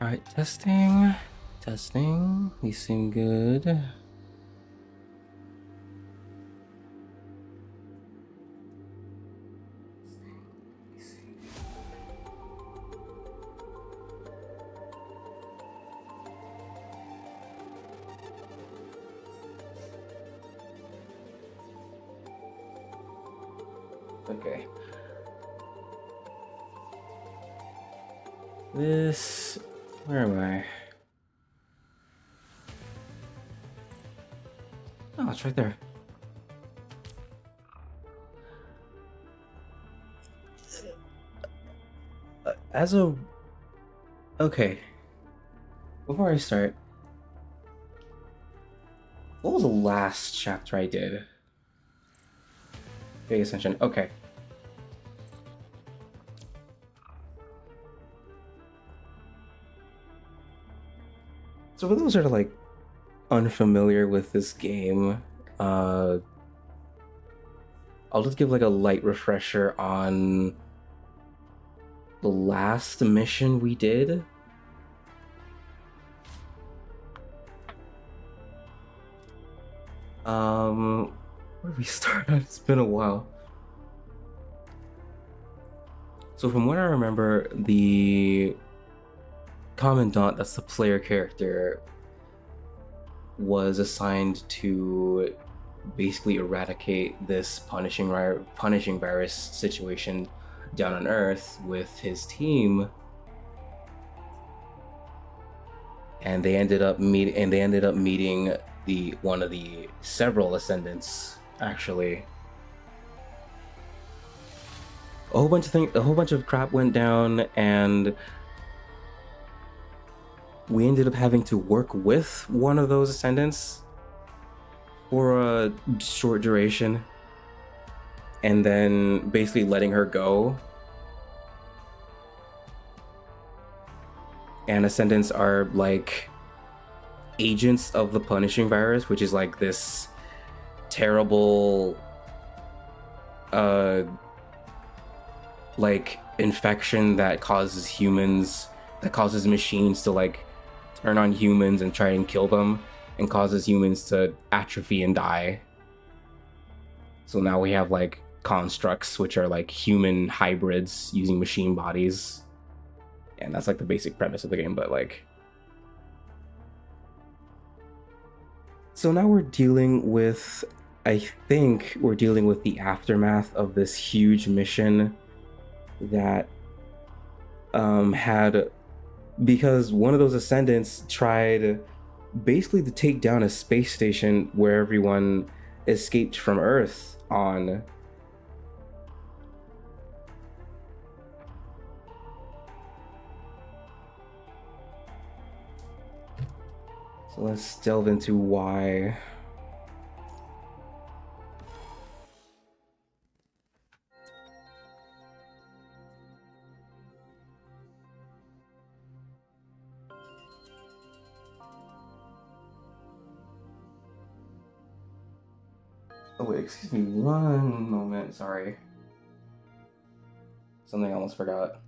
Alright, testing. Testing. These seem good. Okay. This... Where am I? Oh, it's right there. As a... Okay. Before I start, what was the last chapter I did? Pay attention. Okay. So for those that are like unfamiliar with this game, I'll just give like a light refresher on the last mission we did. Where did we start at? It's been a while. So from what I remember, the Commandant, that's the player character, was assigned to basically eradicate this punishing virus situation down on Earth with his team, and they ended up meeting the one of the several ascendants. Actually, a whole bunch of crap went down, and we ended up having to work with one of those ascendants for a short duration, and then basically letting her go. And ascendants are like agents of the punishing virus, which is like this terrible like infection that causes machines to like turn on humans and try and kill them, and causes humans to atrophy and die. So now we have like constructs, which are like human hybrids using machine bodies, and that's like the basic premise of the game. But like, so now I think we're dealing with the aftermath of this huge mission that had, because one of those ascendants tried basically to take down a space station where everyone escaped from Earth on. So let's delve into why. Oh wait, excuse me one moment, sorry. Something I almost forgot.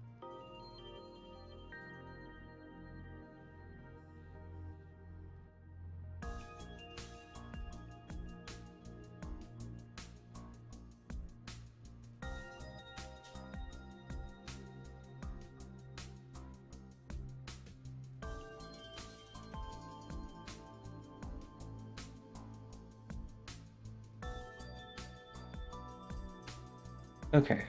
Okay.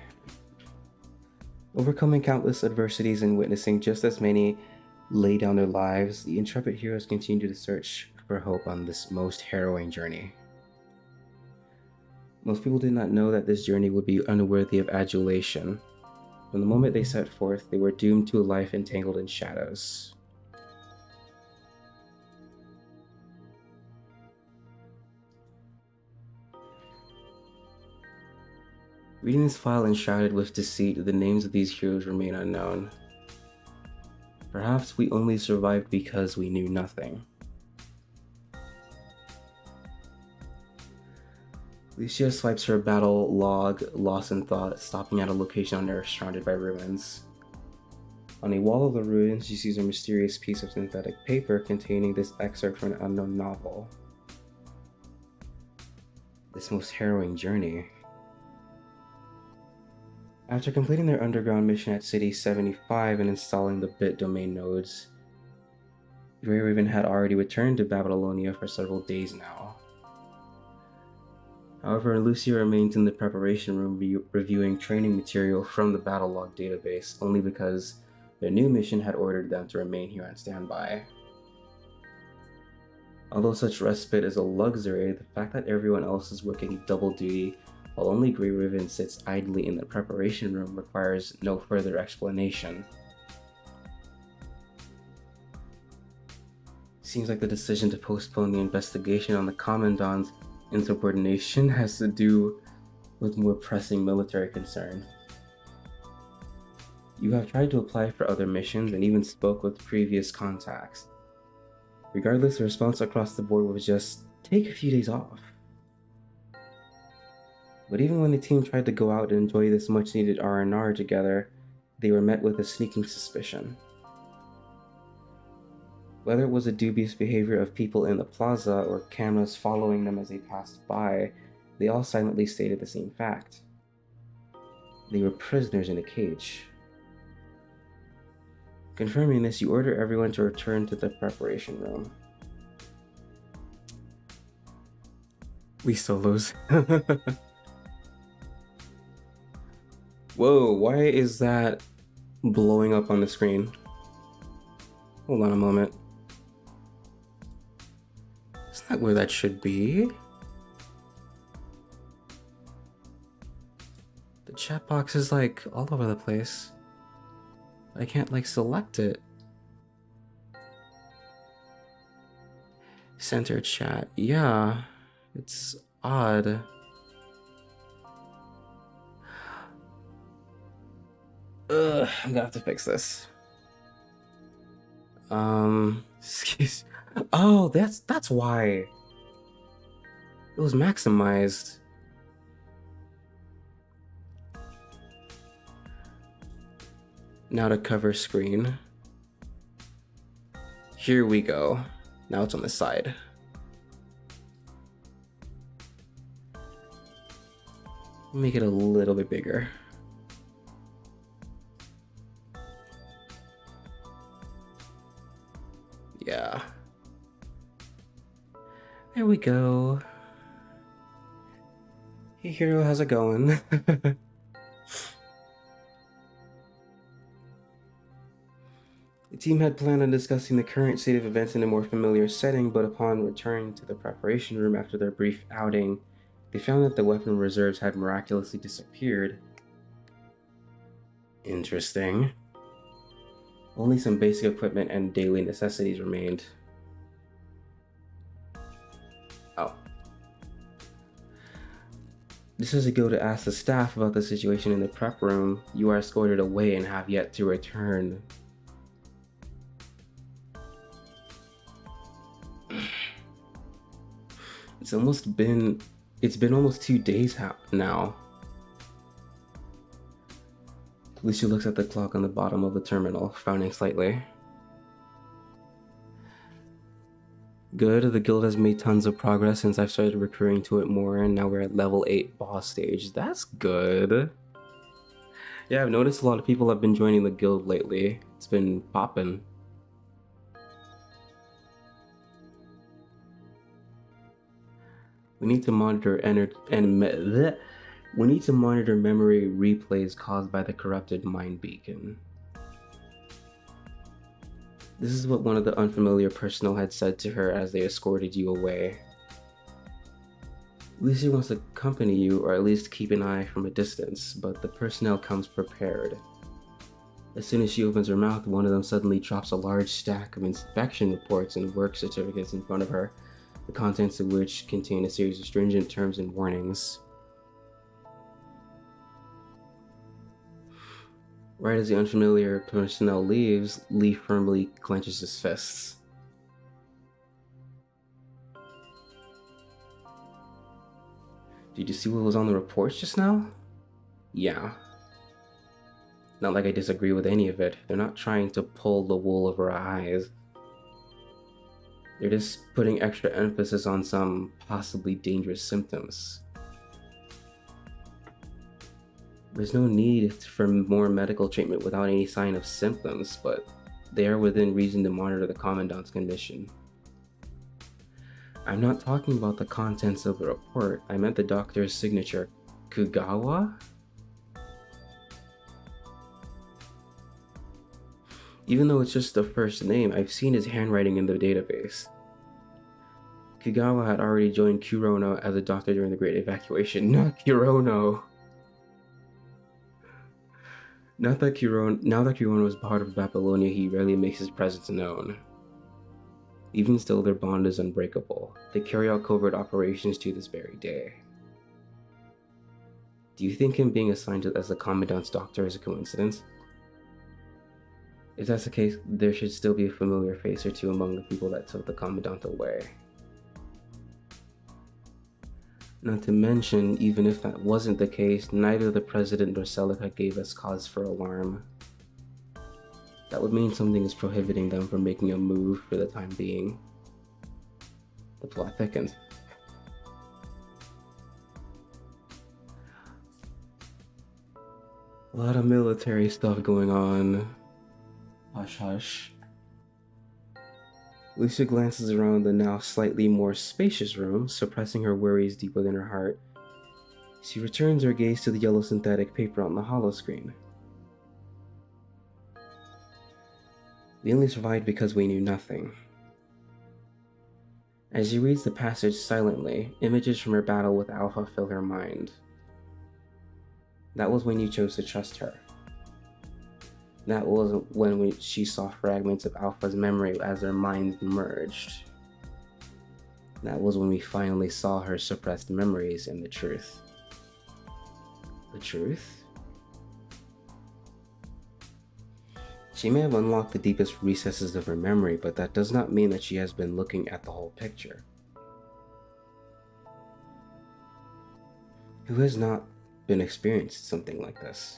Overcoming countless adversities and witnessing just as many lay down their lives, the intrepid heroes continue to search for hope on this most harrowing journey. Most people did not know that this journey would be unworthy of adulation. From the moment they set forth, they were doomed to a life entangled in shadows. Reading this file enshrouded with deceit, the names of these heroes remain unknown. Perhaps we only survived because we knew nothing. Alicia swipes her battle log, lost in thought, stopping at a location on Earth surrounded by ruins. On a wall of the ruins, she sees a mysterious piece of synthetic paper containing this excerpt from an unknown novel. This most harrowing journey. After completing their underground mission at City 75 and installing the bit domain nodes, Grey Raven had already returned to Babylonia for several days now. However, Lucia remains in the preparation room reviewing training material from the battle log database, only because their new mission had ordered them to remain here on standby. Although such respite is a luxury, the fact that everyone else is working double duty while only Grey Raven sits idly in the preparation room requires no further explanation. Seems like the decision to postpone the investigation on the Commandant's insubordination has to do with more pressing military concerns. You have tried to apply for other missions and even spoke with previous contacts. Regardless, the response across the board was just, take a few days off. But even when the team tried to go out and enjoy this much needed R&R together, they were met with a sneaking suspicion. Whether it was the dubious behavior of people in the plaza or cameras following them as they passed by, they all silently stated the same fact. They were prisoners in a cage. Confirming this, you order everyone to return to the preparation room. We solos. Whoa, why is that blowing up on the screen? Hold on a moment. It's not where that should be. The chat box is like all over the place. I can't like select it. Center chat. Yeah, it's odd. I'm gonna have to fix this. Excuse. Oh, that's why. It was maximized. Now to cover screen. Here we go. Now it's on the side. Make it a little bit bigger. Yeah. There we go. Hey Hero, how's it going? The team had planned on discussing the current state of events in a more familiar setting, but upon returning to the preparation room after their brief outing, they found that the weapon reserves had miraculously disappeared. Interesting. Only some basic equipment and daily necessities remained. Oh. This is a go to ask the staff about the situation in the prep room. You are escorted away and have yet to return. It's been almost 2 days now. Lucia looks at the clock on the bottom of the terminal, frowning slightly. Good, the guild has made tons of progress since I've started recurring to it more, and now we're at level 8 boss stage. That's good. Yeah, I've noticed a lot of people have been joining the guild lately. It's been poppin'. We need to monitor memory replays caused by the corrupted mind beacon. This is what one of the unfamiliar personnel had said to her as they escorted you away. Lucy wants to accompany you, or at least keep an eye from a distance, but the personnel comes prepared. As soon as she opens her mouth, one of them suddenly drops a large stack of inspection reports and work certificates in front of her, the contents of which contain a series of stringent terms and warnings. Right as the unfamiliar personnel leaves, Lee firmly clenches his fists. Did you see what was on the reports just now? Yeah. Not like I disagree with any of it. They're not trying to pull the wool over our eyes. They're just putting extra emphasis on some possibly dangerous symptoms. There's no need for more medical treatment without any sign of symptoms, but they are within reason to monitor the Commandant's condition. I'm not talking about the contents of the report. I meant the doctor's signature. Kugawa? Even though it's just the first name, I've seen his handwriting in the database. Kugawa had already joined Kurono as a doctor during the Great Evacuation. Not Kurono! Now that Kurono is part of Babylonia, he rarely makes his presence known. Even still, their bond is unbreakable. They carry out covert operations to this very day. Do you think him being assigned as the Commandant's doctor is a coincidence? If that's the case, there should still be a familiar face or two among the people that took the Commandant away. Not to mention, even if that wasn't the case, neither the President nor Celica gave us cause for alarm. That would mean something is prohibiting them from making a move for the time being. The plot thickens. A lot of military stuff going on. Hush hush. Lucia glances around the now slightly more spacious room, suppressing her worries deep within her heart. She returns her gaze to the yellow synthetic paper on the holoscreen. We only survived because we knew nothing. As she reads the passage silently, images from her battle with Alpha fill her mind. That was when you chose to trust her. That was when she saw fragments of Alpha's memory as their minds merged. That was when we finally saw her suppressed memories and the truth. The truth? She may have unlocked the deepest recesses of her memory, but that does not mean that she has been looking at the whole picture. Who has not been experienced something like this?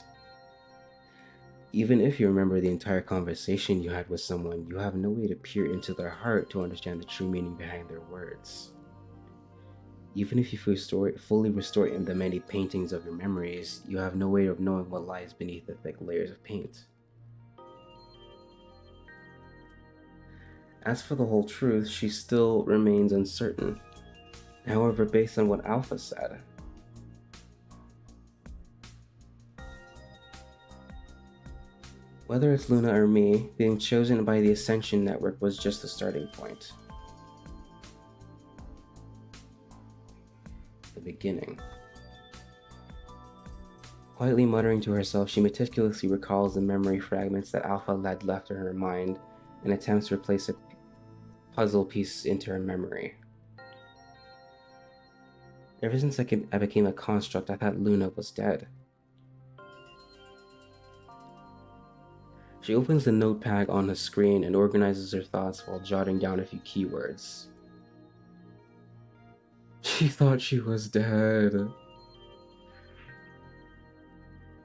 Even if you remember the entire conversation you had with someone, you have no way to peer into their heart to understand the true meaning behind their words. Even if you fully restore the many paintings of your memories, you have no way of knowing what lies beneath the thick layers of paint. As for the whole truth, she still remains uncertain. However, based on what Alpha said, whether it's Luna or me, being chosen by the Ascension Network was just the starting point. The beginning. Quietly muttering to herself, she meticulously recalls the memory fragments that Alpha had left in her mind and attempts to replace a puzzle piece into her memory. Ever since I became a construct, I thought Luna was dead. She opens the notepad on the screen and organizes her thoughts while jotting down a few keywords. She thought she was dead.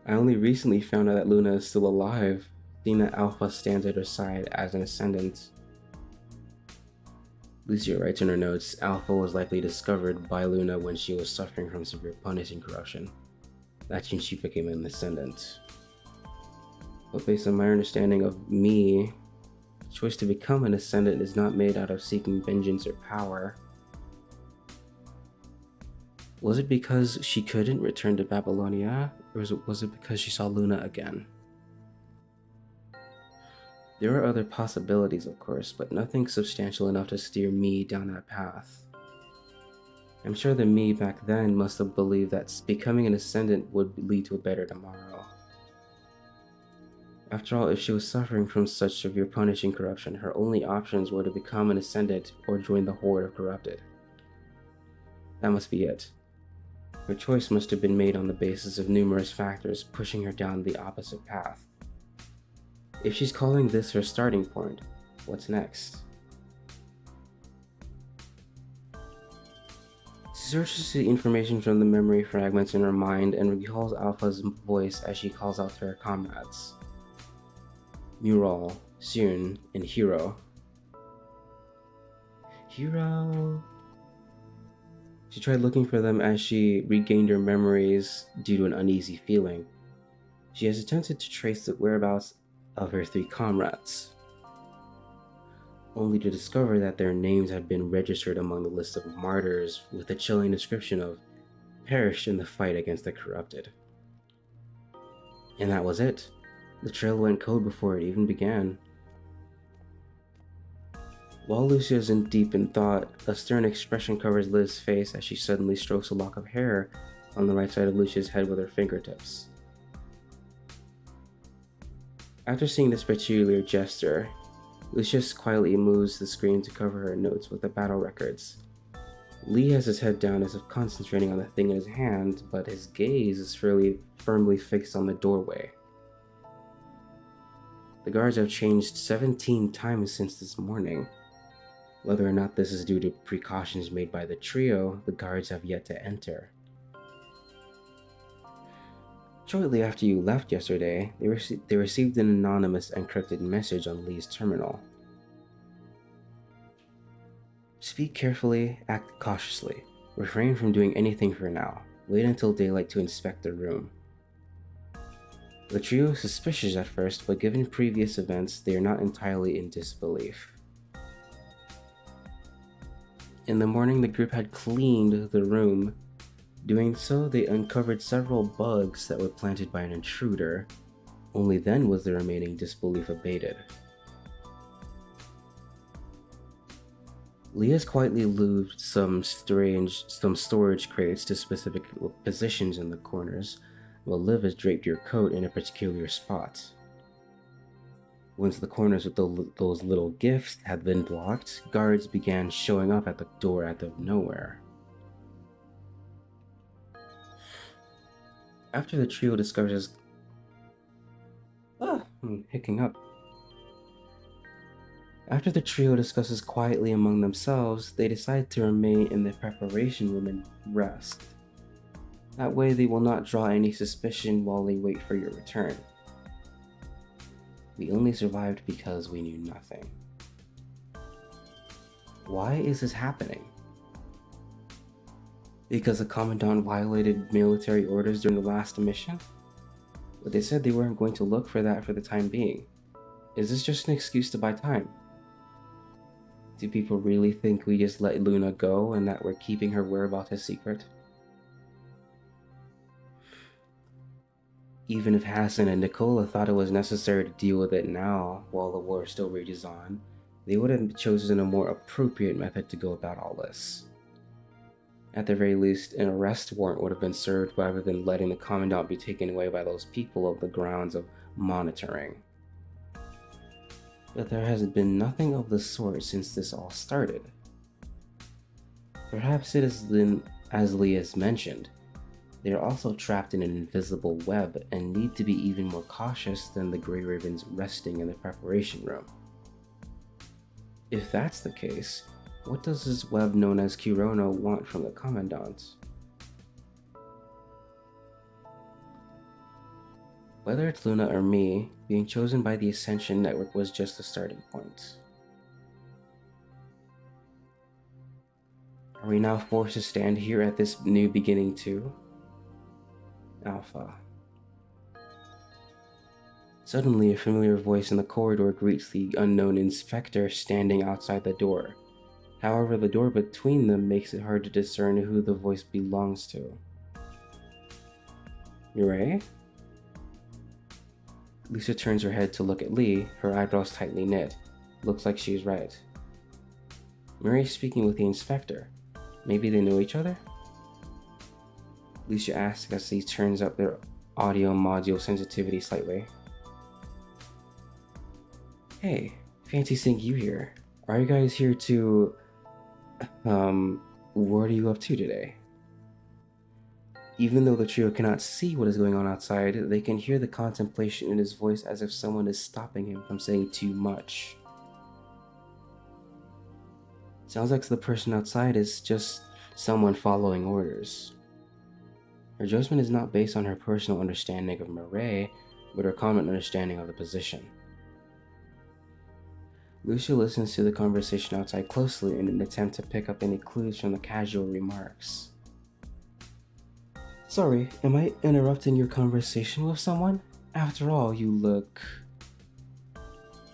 I only recently found out that Luna is still alive, seeing that Alpha stands at her side as an ascendant. Lucia writes in her notes, Alpha was likely discovered by Luna when she was suffering from severe punishing corruption. That's when she became an ascendant. But based on my understanding of me, the choice to become an ascendant is not made out of seeking vengeance or power. Was it because she couldn't return to Babylonia, or was it because she saw Luna again? There are other possibilities, of course, but nothing substantial enough to steer me down that path. I'm sure the me back then must have believed that becoming an ascendant would lead to a better tomorrow. After all, if she was suffering from such severe punishing corruption, her only options were to become an ascendant or join the horde of corrupted. That must be it. Her choice must have been made on the basis of numerous factors pushing her down the opposite path. If she's calling this her starting point, what's next? She searches the information from the memory fragments in her mind and recalls Alpha's voice as she calls out to her comrades. Mural, Sun, and Hero. Hero... She tried looking for them as she regained her memories due to an uneasy feeling. She has attempted to trace the whereabouts of her 3 comrades, only to discover that their names had been registered among the list of martyrs with a chilling description of perished in the fight against the corrupted. And that was it. The trail went cold before it even began. While Lucia is deep in thought, a stern expression covers Liv's face as she suddenly strokes a lock of hair on the right side of Lucia's head with her fingertips. After seeing this peculiar gesture, Lucia quietly moves the screen to cover her notes with the battle records. Lee has his head down as if concentrating on the thing in his hand, but his gaze is firmly fixed on the doorway. The guards have changed 17 times since this morning. Whether or not this is due to precautions made by the trio, the guards have yet to enter. Shortly after you left yesterday, they received an anonymous encrypted message on Lee's terminal. Speak carefully, act cautiously. Refrain from doing anything for now. Wait until daylight to inspect the room. The trio is suspicious at first, but given previous events, they are not entirely in disbelief. In the morning, the group had cleaned the room. Doing so, they uncovered several bugs that were planted by an intruder. Only then was the remaining disbelief abated. Leah's quietly lubed some storage crates to specific positions in the corners, while Liv has draped your coat in a particular spot. Once the corners with those little gifts had been blocked, guards began showing up at the door out of nowhere. After the trio discovers... I'm hicking up. After the trio discusses quietly among themselves, they decide to remain in the preparation room and rest. That way they will not draw any suspicion while they wait for your return. We only survived because we knew nothing. Why is this happening? Because the Commandant violated military orders during the last mission? But they said they weren't going to look for that for the time being. Is this just an excuse to buy time? Do people really think we just let Luna go and that we're keeping her whereabouts a secret? Even if Hassan and Nicola thought it was necessary to deal with it now, while the war still rages on, they would have chosen a more appropriate method to go about all this. At the very least, an arrest warrant would have been served rather than letting the Commandant be taken away by those people on the grounds of monitoring. But there has been nothing of the sort since this all started. Perhaps it is then, as Lee has mentioned, they are also trapped in an invisible web and need to be even more cautious than the Grey Ravens resting in the preparation room. If that's the case, what does this web known as Kirono want from the Commandant? Whether it's Luna or me, being chosen by the Ascension Network was just the starting point. Are we now forced to stand here at this new beginning too? Alpha. Suddenly, a familiar voice in the corridor greets the unknown inspector standing outside the door. However, the door between them makes it hard to discern who the voice belongs to. Mireille? Lisa turns her head to look at Lee, her eyebrows tightly knit. Looks like she's right. Mireille's speaking with the inspector. Maybe they know each other? Lucia asks as he turns up their audio module sensitivity slightly. Hey, fancy seeing you here. Are you guys here to... what are you up to today? Even though the trio cannot see what is going on outside, they can hear the contemplation in his voice as if someone is stopping him from saying too much. Sounds like the person outside is just someone following orders. Her judgment is not based on her personal understanding of Mireille, but her common understanding of the position. Lucia listens to the conversation outside closely in an attempt to pick up any clues from the casual remarks. Sorry, am I interrupting your conversation with someone? After all, you look...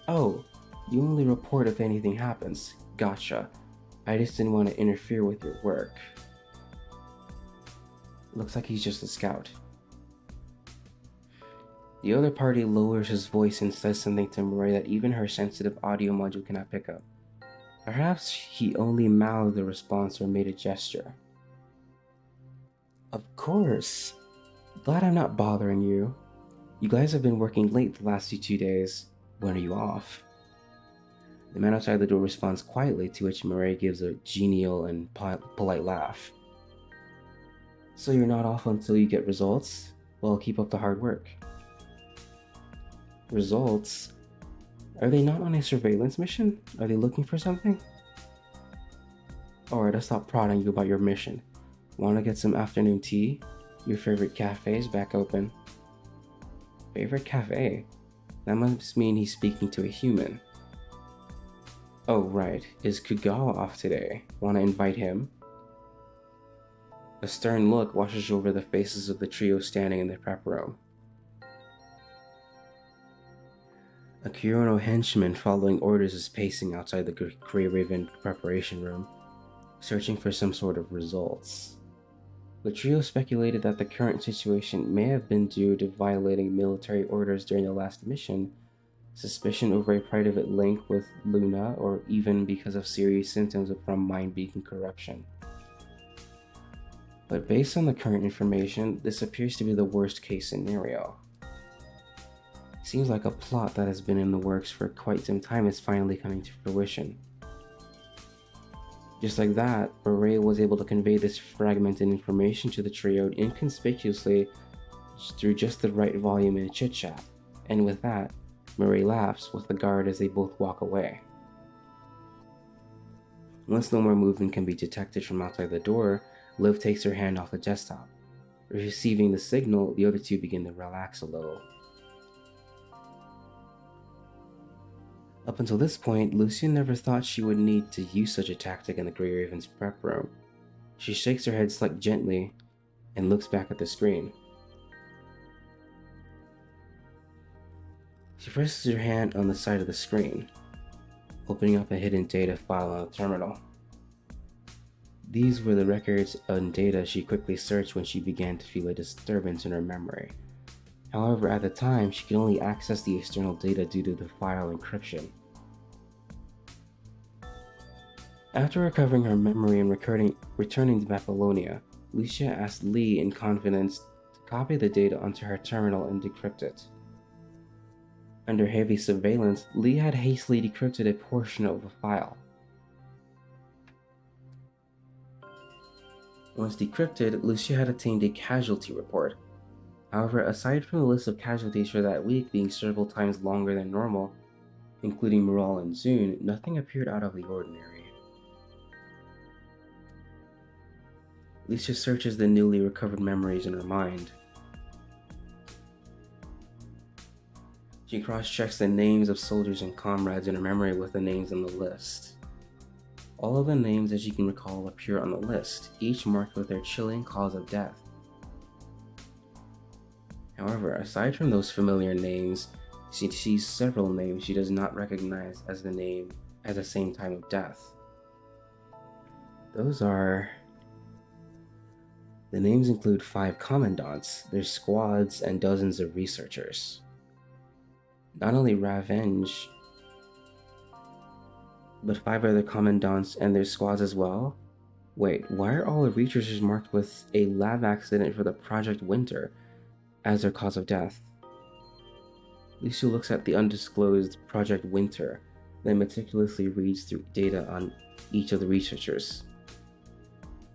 Oh, you only report if anything happens. Gotcha. I just didn't want to interfere with your work. Looks like he's just a scout. The other party lowers his voice and says something to Mireille that even her sensitive audio module cannot pick up. Perhaps he only mouthed a response or made a gesture. Of course. Glad I'm not bothering you. You guys have been working late the last 2 days. When are you off? The man outside the door responds quietly, to which Mireille gives a genial and polite laugh. So you're not off until you get results? Well, keep up the hard work. Results? Are they not on a surveillance mission? Are they looking for something? Alright, I'll stop prodding you about your mission. Wanna get some afternoon tea? Your favorite cafe is back open. Favorite cafe? That must mean he's speaking to a human. Oh right, is Kugawa off today? Wanna invite him? A stern look washes over the faces of the trio standing in the prep room. A Kurono henchman following orders is pacing outside the Grey Raven preparation room, searching for some sort of results. The trio speculated that the current situation may have been due to violating military orders during the last mission, suspicion over a private link with Luna, or even because of serious symptoms from mind beacon corruption. But based on the current information, this appears to be the worst case scenario. Seems like a plot that has been in the works for quite some time is finally coming to fruition. Just like that, Mireille was able to convey this fragmented information to the trio inconspicuously through just the right volume and chit-chat, and with that, Mireille laughs with the guard as they both walk away. Once no more movement can be detected from outside the door, Liv takes her hand off the desktop. Receiving the signal, the other two begin to relax a little. Up until this point, Lucia never thought she would need to use such a tactic in the Grey Raven's prep room. She shakes her head slightly gently and looks back at the screen. She presses her hand on the side of the screen, opening up a hidden data file on the terminal. These were the records and data she quickly searched when she began to feel a disturbance in her memory. However, at the time, she could only access the external data due to the file encryption. After recovering her memory and returning to Babylonia, Lucia asked Lee in confidence to copy the data onto her terminal and decrypt it. Under heavy surveillance, Lee had hastily decrypted a portion of the file. Once decrypted, Lucia had obtained a casualty report. However, aside from the list of casualties for that week being several times longer than normal, including Moral and Zune, nothing appeared out of the ordinary. Lucia searches the newly recovered memories in her mind. She cross-checks the names of soldiers and comrades in her memory with the names on the list. All of the names that she can recall appear on the list, each marked with their chilling cause of death. However, aside from those familiar names, she sees several names she does not recognize as the same time of death. The names include 5 commandants, their squads, and dozens of researchers. Not only Revenge, but 5 other commandants and their squads as well? Wait, why are all the researchers marked with a lab accident for the Project Winter as their cause of death? Lucia looks at the undisclosed Project Winter, then meticulously reads through data on each of the researchers.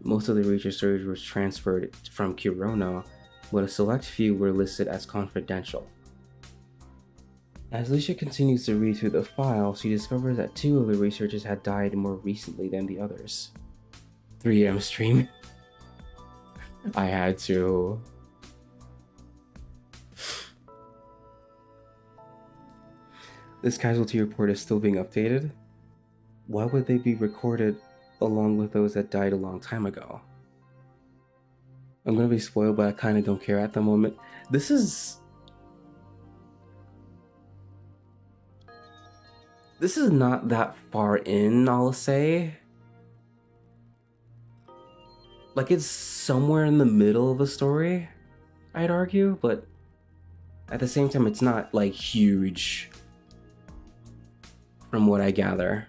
Most of the researchers were transferred from Kurono, but a select few were listed as confidential. As Lucia continues to read through the file, she discovers that 2 of the researchers had died more recently than the others. 3 a.m. stream. I had to. This casualty report is still being updated. Why would they be recorded along with those that died a long time ago? I'm gonna be spoiled, but I kind of don't care at the moment. This is not that far in, I'll say. Like, it's somewhere in the middle of a story, I'd argue, but at the same time, it's not, like, huge from what I gather.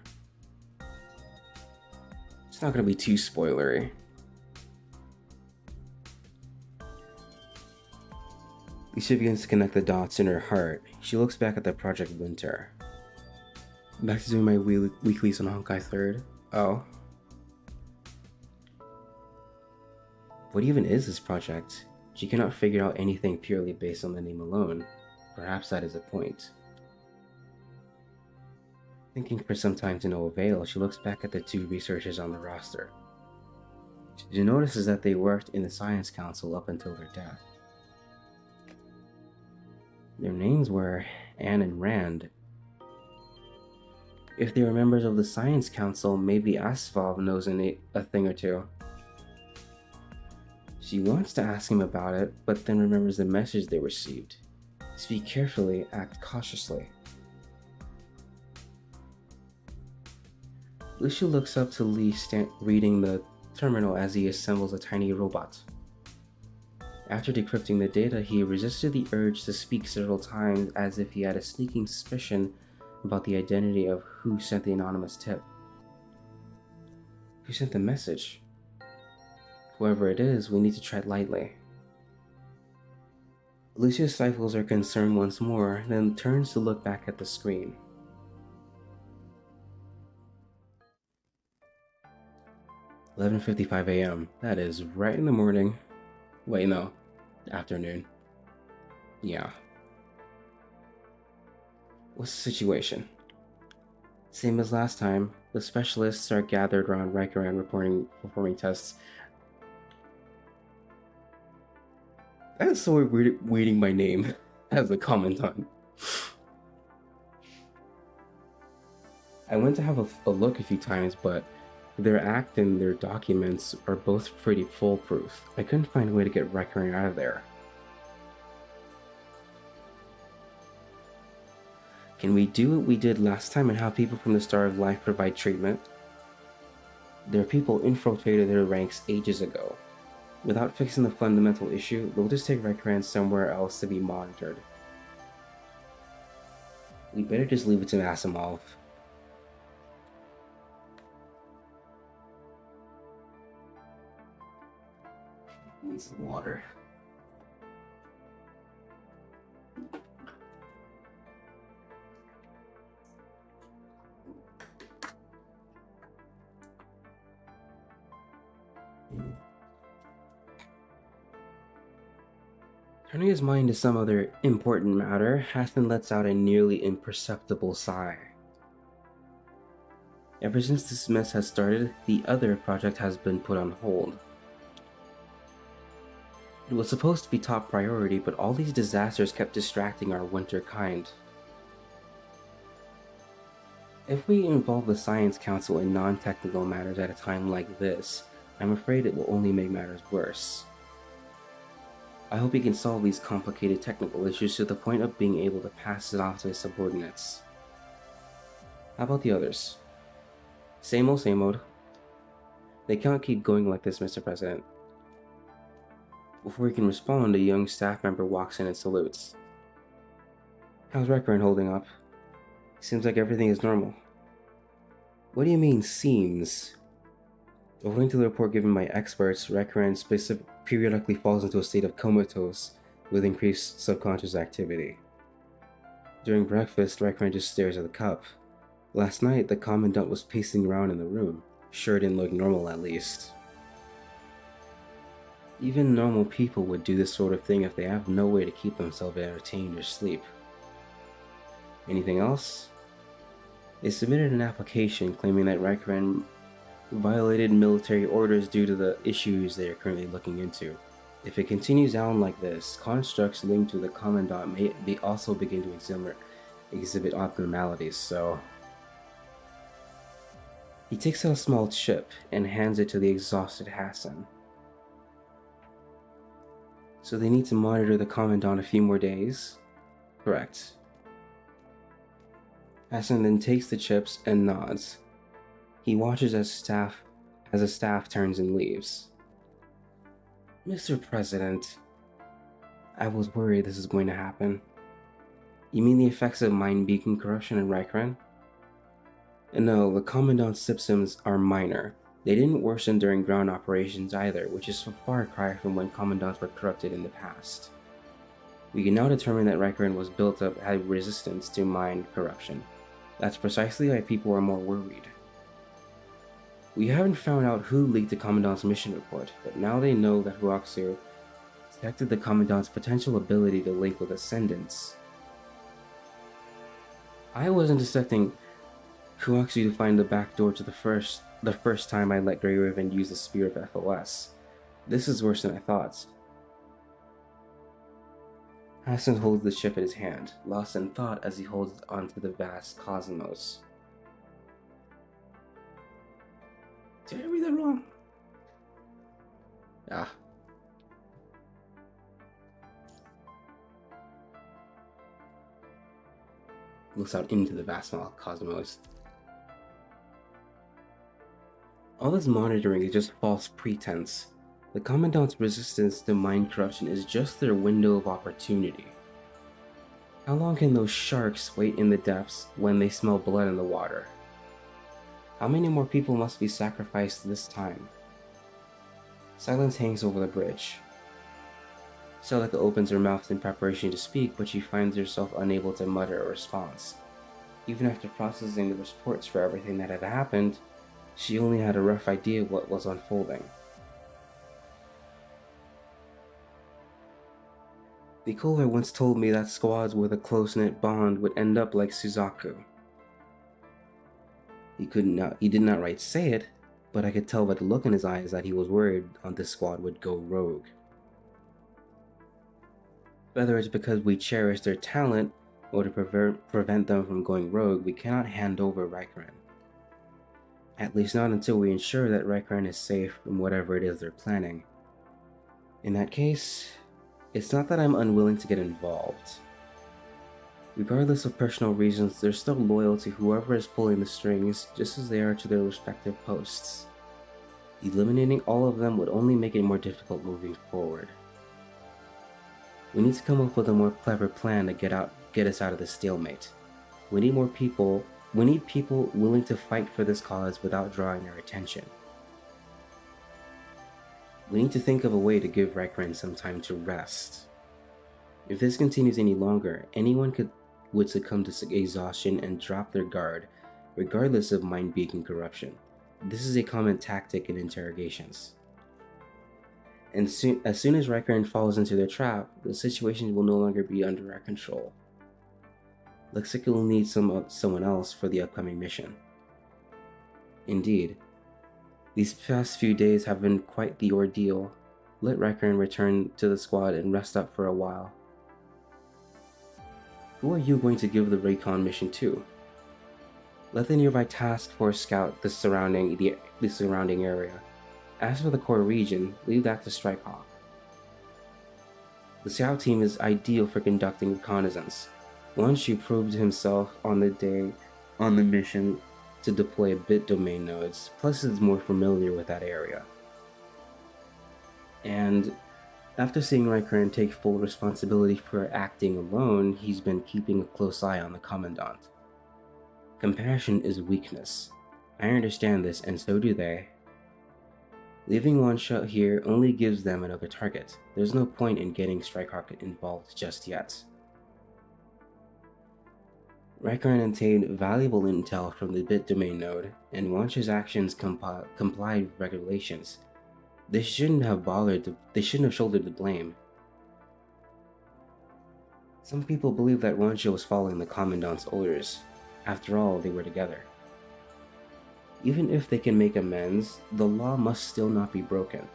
It's not gonna be too spoilery. Lisa begins to connect the dots in her heart. She looks back at the Project Winter. Back to doing my weeklies on Honkai 3rd. Oh. What even is this project? She cannot figure out anything purely based on the name alone. Perhaps that is the point. Thinking for some time to no avail, she looks back at the 2 researchers on the roster. She notices that they worked in the Science Council up until their death. Their names were Anne and Rand. If they were members of the Science Council, maybe Asphalt knows a thing or two. She wants to ask him about it, but then remembers the message they received. Speak carefully, act cautiously. Lucia looks up to Lee reading the terminal as he assembles a tiny robot. After decrypting the data, he resisted the urge to speak several times as if he had a sneaking suspicion about the identity of who sent the anonymous tip. Who sent the message? Whoever it is, we need to tread lightly. Lucia stifles her concern once more, then turns to look back at the screen. "11:55 a.m. That is right in the morning. Wait, no. Afternoon. Yeah. What's the situation?" Same as last time. The specialists are gathered around Riker and performing tests. That is so weird reading my name as a comment on. I went to have a look a few times, but their act and their documents are both pretty foolproof. I couldn't find a way to get Riker out of there. Can we do what we did last time and have people from the Star of Life provide treatment? There are people infiltrated their ranks ages ago. Without fixing the fundamental issue, we'll just take Riker somewhere else to be monitored. We better just leave it to Asimov. Need some water. Turning his mind to some other important matter, Hassan lets out a nearly imperceptible sigh. Ever since this mess has started, the other project has been put on hold. It was supposed to be top priority, but all these disasters kept distracting our winter kind. If we involve the Science Council in non-technical matters at a time like this, I'm afraid it will only make matters worse. I hope he can solve these complicated technical issues to the point of being able to pass it off to his subordinates. How about the others? Same old, same old. They can't keep going like this, Mr. President. Before he can respond, a young staff member walks in and salutes. How's Riker holding up? Seems like everything is normal. What do you mean, seems? According to the report given by experts, Riker periodically falls into a state of comatose with increased subconscious activity. During breakfast, Riker just stares at the cup. Last night, the Commandant was pacing around in the room. Sure didn't look normal, at least. Even normal people would do this sort of thing if they have no way to keep themselves entertained or sleep. Anything else? They submitted an application claiming that Riker violated military orders due to the issues they are currently looking into. If it continues on like this, constructs linked to the Commandant may also begin to exhibit abnormalities, so... He takes out a small chip and hands it to the exhausted Hassan. So they need to monitor the Commandant a few more days? Correct. Hassan then takes the chips and nods. He watches as the staff turns and leaves. Mr. President, I was worried this is going to happen. You mean the effects of mind beacon corruption in Rykran? No, the Commandant's symptoms are minor. They didn't worsen during ground operations either, which is a far cry from when Commandants were corrupted in the past. We can now determine that Rykran was built up had resistance to mind corruption. That's precisely why people are more worried. We haven't found out who leaked the Commandant's mission report, but now they know that Huaxu detected the Commandant's potential ability to link with Ascendants. I wasn't expecting Huaxu to find the back door to the first time I let Grey Raven use the Spear of FOS. This is worse than I thought. Hassan holds the chip in his hand, lost in thought as he holds it onto the vast cosmos. Did I read that wrong? Ah. Looks out into the vast cosmos. All this monitoring is just false pretense. The Commandant's resistance to mind corruption is just their window of opportunity. How long can those sharks wait in the depths when they smell blood in the water? How many more people must be sacrificed this time? Silence hangs over the bridge. Celica opens her mouth in preparation to speak, but she finds herself unable to mutter a response. Even after processing the reports for everything that had happened, she only had a rough idea of what was unfolding. Nicola once told me that squads with a close-knit bond would end up like Suzaku. He did not right say it, but I could tell by the look in his eyes that he was worried on this squad would go rogue. Whether it's because we cherish their talent or to prevent them from going rogue, we cannot hand over Rykran. At least not until we ensure that Rykran is safe from whatever it is they're planning. In that case, it's not that I'm unwilling to get involved. Regardless of personal reasons, they're still loyal to whoever is pulling the strings, just as they are to their respective posts. Eliminating all of them would only make it more difficult moving forward. We need to come up with a more clever plan to get us out of this stalemate. We need people willing to fight for this cause without drawing our attention. We need to think of a way to give Rykran some time to rest. If this continues any longer, anyone would succumb to exhaustion and drop their guard, regardless of mind beacon corruption. This is a common tactic in interrogations. And as soon as Rykran falls into their trap, the situation will no longer be under our control. Looks like we'll need someone else for the upcoming mission. Indeed, these past few days have been quite the ordeal. Let Rykran return to the squad and rest up for a while. Who are you going to give the recon mission to? Let the nearby task force scout the surrounding area. As for the core region, leave that to Strikehawk. The scout team is ideal for conducting reconnaissance. Wanshu proved himself on the mission to deploy bit domain nodes, plus is more familiar with that area. And after seeing Rykran take full responsibility for acting alone, he's been keeping a close eye on the Commandant. Compassion is weakness. I understand this, and so do they. Leaving one shot here only gives them another target. There's no point in getting Strikehawk involved just yet. Rykran obtained valuable intel from the bit domain node, and once his actions complied with regulations, they shouldn't have shouldered the blame. Some people believe that Wanshu was following the Commandant's orders. After all, they were together. Even if they can make amends, the law must still not be broken.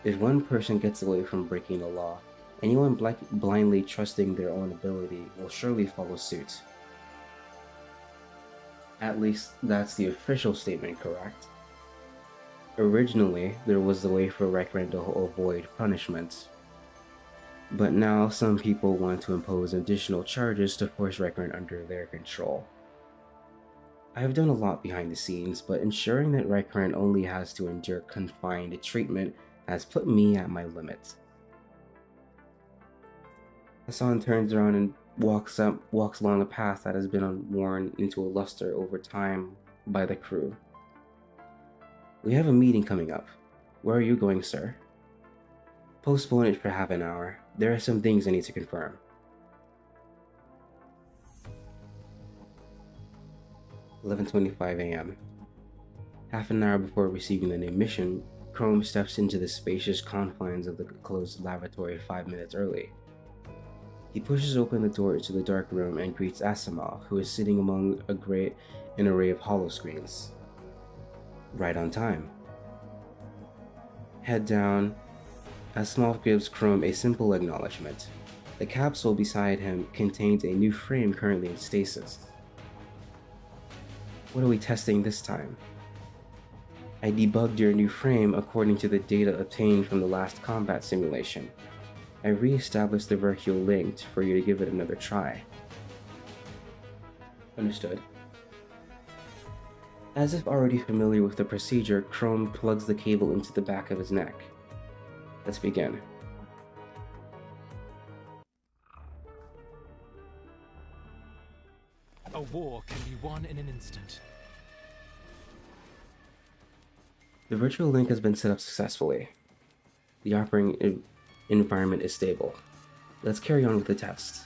If one person gets away from breaking the law, anyone blindly trusting their own ability will surely follow suit. At least, that's the official statement, correct? Originally, there was the way for Requiem to avoid punishment. But now, some people want to impose additional charges to force Requiem under their control. I have done a lot behind the scenes, but ensuring that Requiem only has to endure confined treatment has put me at my limit. Hassan turns around and walks along a path that has been worn into a luster over time by the crew. We have a meeting coming up. Where are you going, sir? Postpone it for half an hour. There are some things I need to confirm. 11:25 a.m. Half an hour before receiving the new mission, Chrome steps into the spacious confines of the closed lavatory 5 minutes early. He pushes open the door to the dark room and greets Asimov, who is sitting among an array of holoscreens. Right on time. Head down, Asimov gives Chrome a simple acknowledgement. The capsule beside him contains a new frame currently in stasis. What are we testing this time? I debugged your new frame according to the data obtained from the last combat simulation. I re-established the virtual link for you to give it another try. Understood. As if already familiar with the procedure, Chrome plugs the cable into the back of his neck. Let's begin. A war can be won in an instant. The virtual link has been set up successfully. The operating environment is stable. Let's carry on with the test.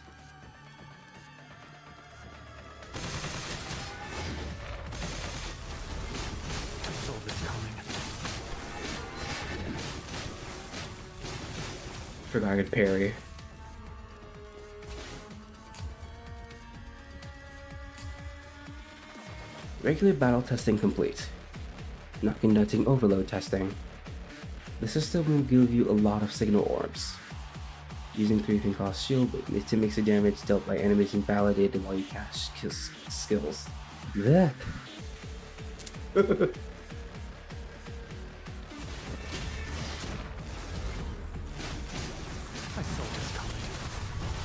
I saw this coming. Forgot I could parry. Regular battle testing complete. Not conducting overload testing. The system will give you a lot of signal orbs. Using 3 can cause shield to mix the damage dealt by enemies invalidated while you cast skills. Blech. I saw this coming.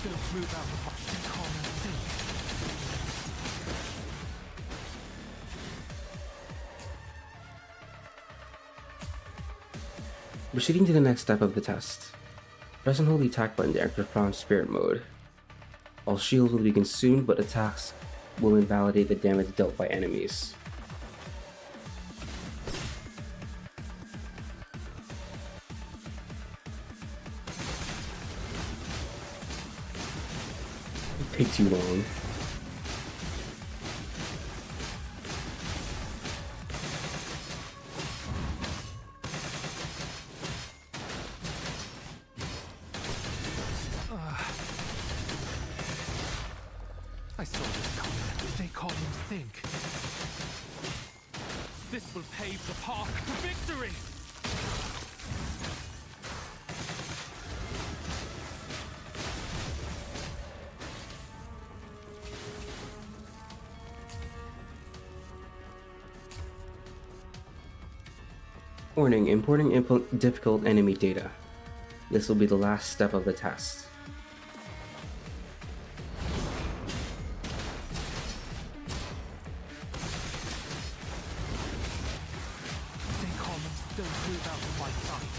Don't move out of my common thing. Proceeding to the next step of the test. Press and hold the attack button to enter prompt spirit mode. All shields will be consumed, but attacks will invalidate the damage dealt by enemies. It takes too long. I saw this coming. They call him Think. This will pave the path to victory! Warning, importing difficult enemy data. This will be the last step of the test. Don't move out of my sight.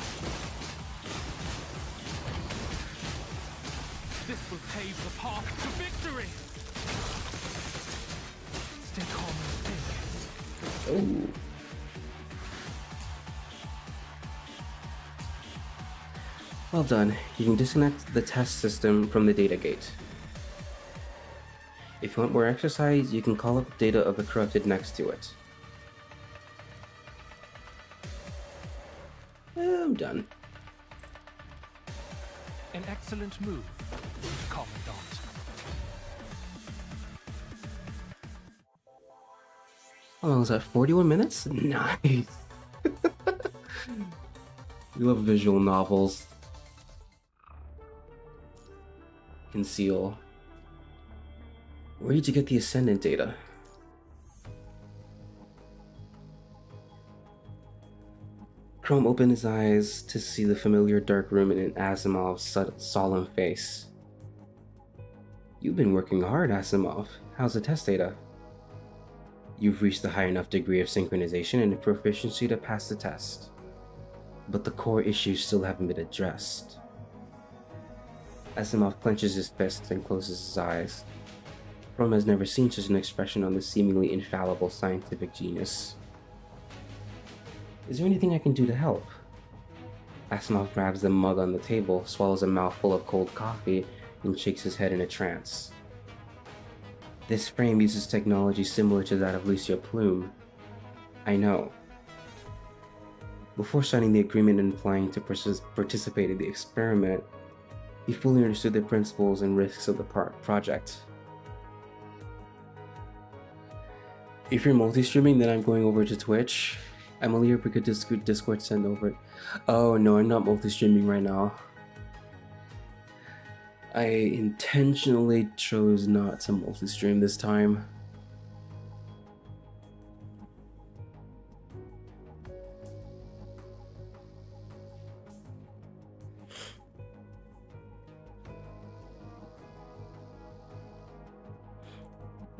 This will pave the path to victory! Stay calm and think. Oh. Well done. You can disconnect the test system from the data gate. If you want more exercise, you can call up the data of the corrupted next to it. I'm done. An excellent move, Commandant. How long was that? 41 minutes? Nice. We love visual novels. Conceal. Where did you get the Ascendant data? Chrome opened his eyes to see the familiar dark room in Asimov's solemn face. You've been working hard, Asimov. How's the test data? You've reached a high enough degree of synchronization and proficiency to pass the test. But the core issues still haven't been addressed. Asimov clenches his fists and closes his eyes. Chrome has never seen such an expression on the seemingly infallible scientific genius. Is there anything I can do to help? Asimov grabs the mug on the table, swallows a mouthful of cold coffee, and shakes his head in a trance. This frame uses technology similar to that of Lucia Plume. I know. Before signing the agreement and applying to participate in the experiment, he fully understood the principles and risks of the project. If you're multi-streaming, then I'm going over to Twitch. I'm only here because Discord send over. Oh no, I'm not multi-streaming right now. I intentionally chose not to multi-stream this time.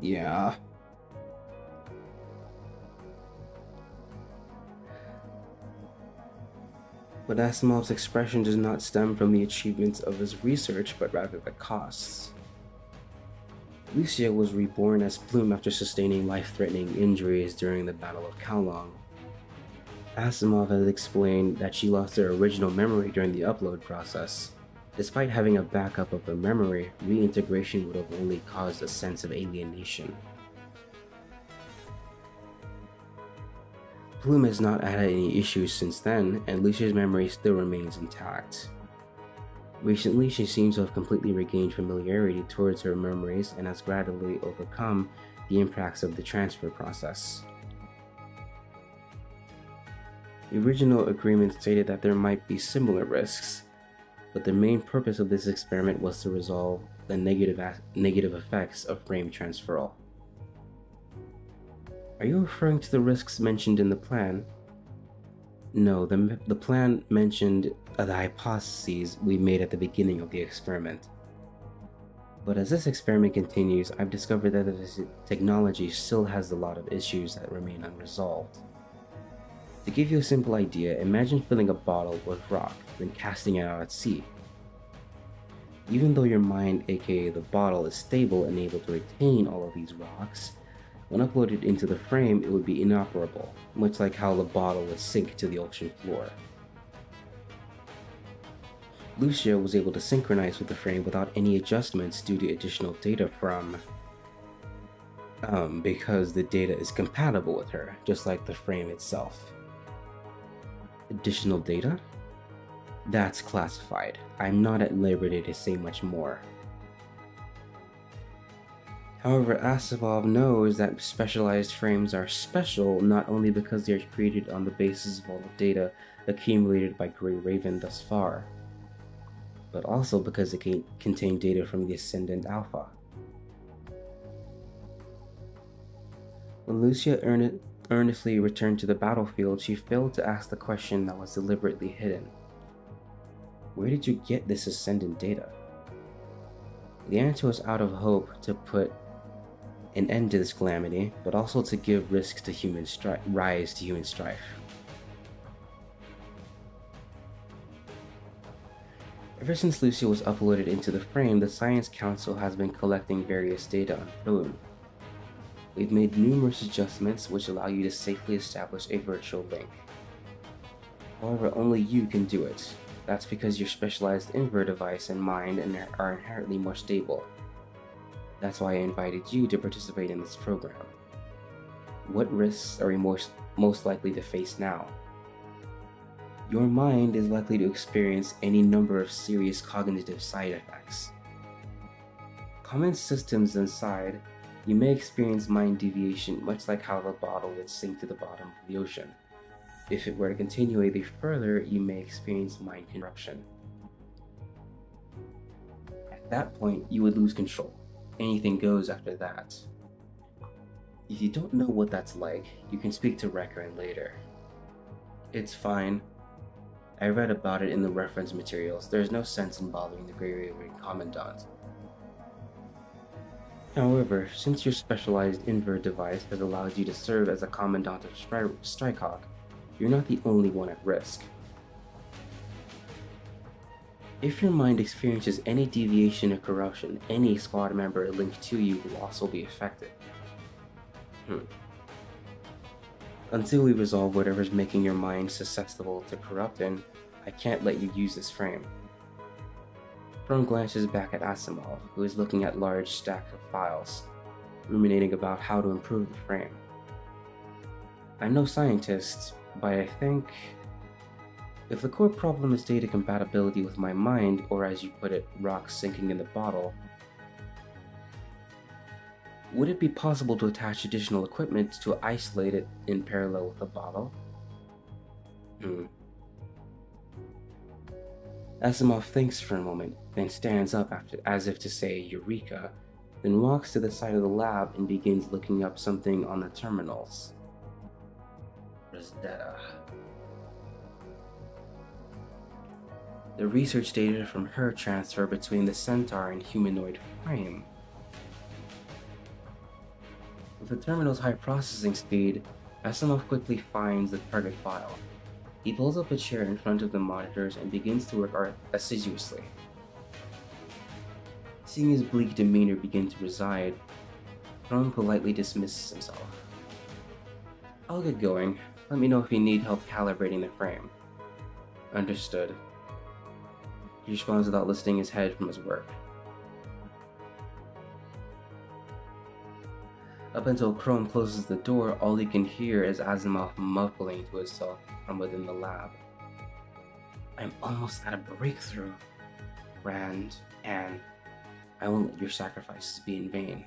Yeah. But Asimov's expression does not stem from the achievements of his research, but rather the costs. Lucia was reborn as Plume after sustaining life-threatening injuries during the Battle of Kowloon. Asimov has explained that she lost her original memory during the upload process. Despite having a backup of her memory, reintegration would have only caused a sense of alienation. Plume has not had any issues since then, and Lucia's memory still remains intact. Recently, she seems to have completely regained familiarity towards her memories and has gradually overcome the impacts of the transfer process. The original agreement stated that there might be similar risks, but the main purpose of this experiment was to resolve the negative effects of frame transferal. Are you referring to the risks mentioned in the plan? No, the plan mentioned the hypotheses we made at the beginning of the experiment. But as this experiment continues, I've discovered that this technology still has a lot of issues that remain unresolved. To give you a simple idea, imagine filling a bottle with rock, then casting it out at sea. Even though your mind, aka the bottle, is stable and able to retain all of these rocks, when uploaded into the frame, it would be inoperable, much like how the bottle would sink to the ocean floor. Lucia was able to synchronize with the frame without any adjustments due to additional data because the data is compatible with her, just like the frame itself. Additional data? That's classified. I'm not at liberty to say much more. However, Asimov knows that specialized frames are special not only because they are created on the basis of all the data accumulated by Grey Raven thus far, but also because they can contain data from the Ascendant Alpha. When Lucia earnestly returned to the battlefield, she failed to ask the question that was deliberately hidden. Where did you get this Ascendant data? The answer was out of hope to put an end to this calamity, but also to give rise to human strife. Ever since Lucia was uploaded into the frame, the Science Council has been collecting various data on Plume. We've made numerous adjustments which allow you to safely establish a virtual link. However, only you can do it. That's because your specialized Inver device and mind are inherently more stable. That's why I invited you to participate in this program. What risks are you most likely to face now? Your mind is likely to experience any number of serious cognitive side effects. Common systems inside You may experience mind deviation, much like how the bottle would sink to the bottom of the ocean. If it were to continue any further, you may experience mind corruption. At that point, you would lose control. Anything goes after that. If you don't know what that's like, you can speak to Recaran later. It's fine. I read about it in the reference materials. There's no sense in bothering the Grey Raven Commandant. However, since your specialized invert device has allowed you to serve as a Commandant of Strikehawk, you're not the only one at risk. If your mind experiences any deviation or corruption, any squad member linked to you will also be affected. Until we resolve whatever's making your mind susceptible to corrupting, I can't let you use this frame. Chrome glances back at Asimov, who is looking at large stacks of files, ruminating about how to improve the frame. I'm no scientist, but I think if the core problem is data compatibility with my mind, or as you put it, rocks sinking in the bottle, would it be possible to attach additional equipment to isolate it in parallel with the bottle? Asimov thinks for a moment, then stands up as if to say Eureka, then walks to the side of the lab and begins looking up something on the terminals. Rosetta. The research data from her transfer between the centaur and humanoid frame. With the terminal's high processing speed, Asimov quickly finds the target file. He pulls up a chair in front of the monitors and begins to work assiduously. Seeing his bleak demeanor begin to reside, Chrome politely dismisses himself. I'll get going. Let me know if you need help calibrating the frame. Understood. He responds without lifting his head from his work. Up until Chrome closes the door, all he can hear is Asimov mumbling to himself from within the lab. I'm almost at a breakthrough, Rand, and I won't let your sacrifices be in vain.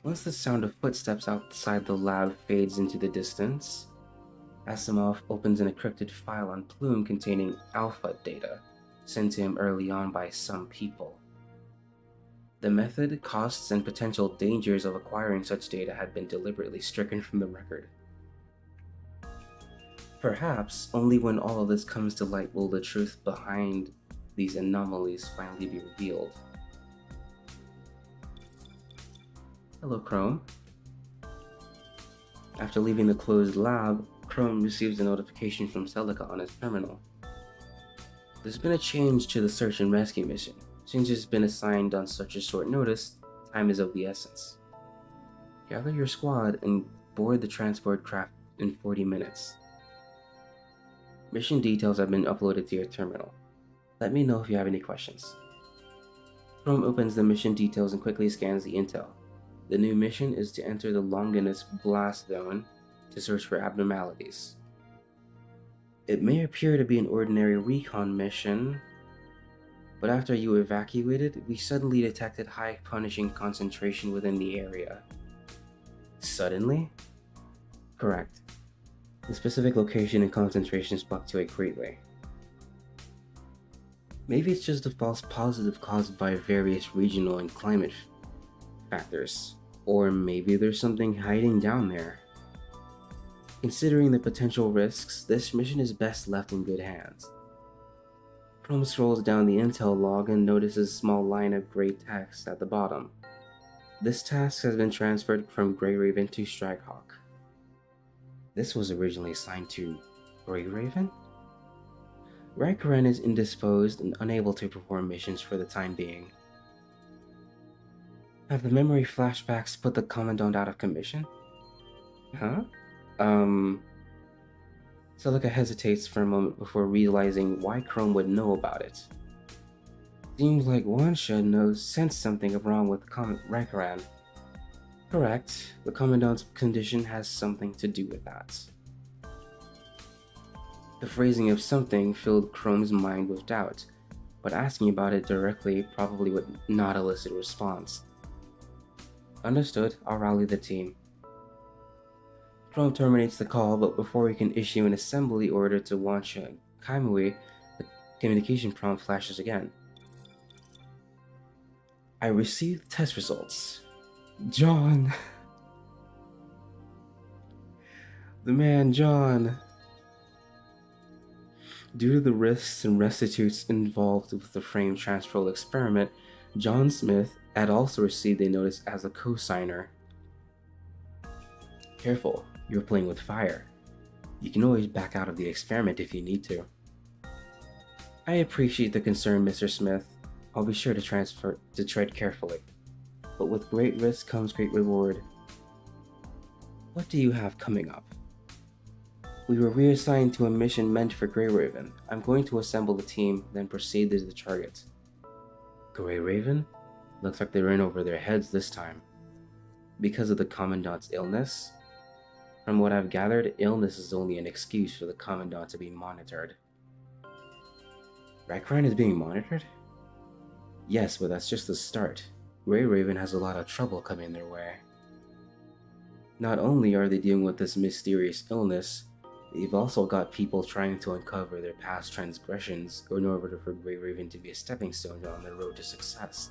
Once the sound of footsteps outside the lab fades into the distance, Asimov opens an encrypted file on Plume containing alpha data sent to him early on by some people. The method, costs, and potential dangers of acquiring such data had been deliberately stricken from the record. Perhaps only when all of this comes to light will the truth behind these anomalies finally be revealed. Hello, Chrome. After leaving the closed lab, Chrome receives a notification from Celica on his terminal. There's been a change to the search and rescue mission. Since it's been assigned on such a short notice, time is of the essence. Gather your squad and board the transport craft in 40 minutes. Mission details have been uploaded to your terminal. Let me know if you have any questions. Chrome opens the mission details and quickly scans the intel. The new mission is to enter the Longinus Blast Zone to search for abnormalities. It may appear to be an ordinary recon mission, but after you evacuated, we suddenly detected high punishing concentration within the area. Suddenly? Correct. The specific location and concentrations fluctuate greatly. Maybe it's just a false positive caused by various regional and climate factors, or maybe there's something hiding down there. Considering the potential risks, this mission is best left in good hands. Chrome scrolls down the intel log and notices a small line of gray text at the bottom. This task has been transferred from Grey Raven to Strikehawk. This was originally assigned to Grey Raven? Recaran is indisposed and unable to perform missions for the time being. Have the memory flashbacks put the Commandant out of commission? Huh? Celica hesitates for a moment before realizing why Chrome would know about it. Seems like one should sense something wrong with Recaran. Correct, the Commandant's condition has something to do with that. The phrasing of something filled Chrome's mind with doubt, but asking about it directly probably would not elicit a response. Understood, I'll rally the team. Chrome terminates the call, but before he can issue an assembly order to launch a Kaimui, the communication prompt flashes again. I received test results. John. The man, John. Due to the risks and restitutes involved with the frame transfer experiment, John Smith had also received a notice as a co-signer. Careful, you're playing with fire. You can always back out of the experiment if you need to. I appreciate the concern, Mr. Smith. I'll be sure to tread carefully. But with great risk comes great reward. What do you have coming up? We were reassigned to a mission meant for Grey Raven. I'm going to assemble the team, then proceed to the target. Grey Raven? Looks like they're in over their heads this time. Because of the Commandant's illness? From what I've gathered, illness is only an excuse for the Commandant to be monitored. Rakran is being monitored? Yes, but that's just the start. Grey Raven has a lot of trouble coming their way. Not only are they dealing with this mysterious illness, they've also got people trying to uncover their past transgressions in order for Grey Raven to be a stepping stone on their road to success.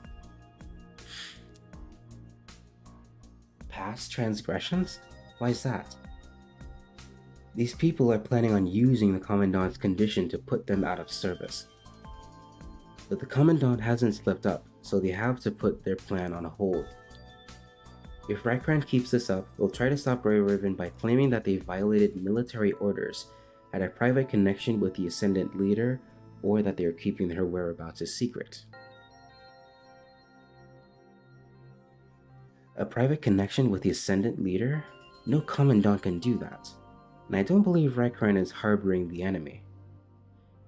Past transgressions? Why is that? These people are planning on using the Commandant's condition to put them out of service. But the Commandant hasn't slipped up, so they have to put their plan on hold. If Rakran keeps this up, they'll try to stop Grey Raven by claiming that they violated military orders, had a private connection with the Ascendant leader, or that they are keeping their whereabouts a secret. A private connection with the Ascendant leader? No Commandant can do that, and I don't believe Rakran is harboring the enemy.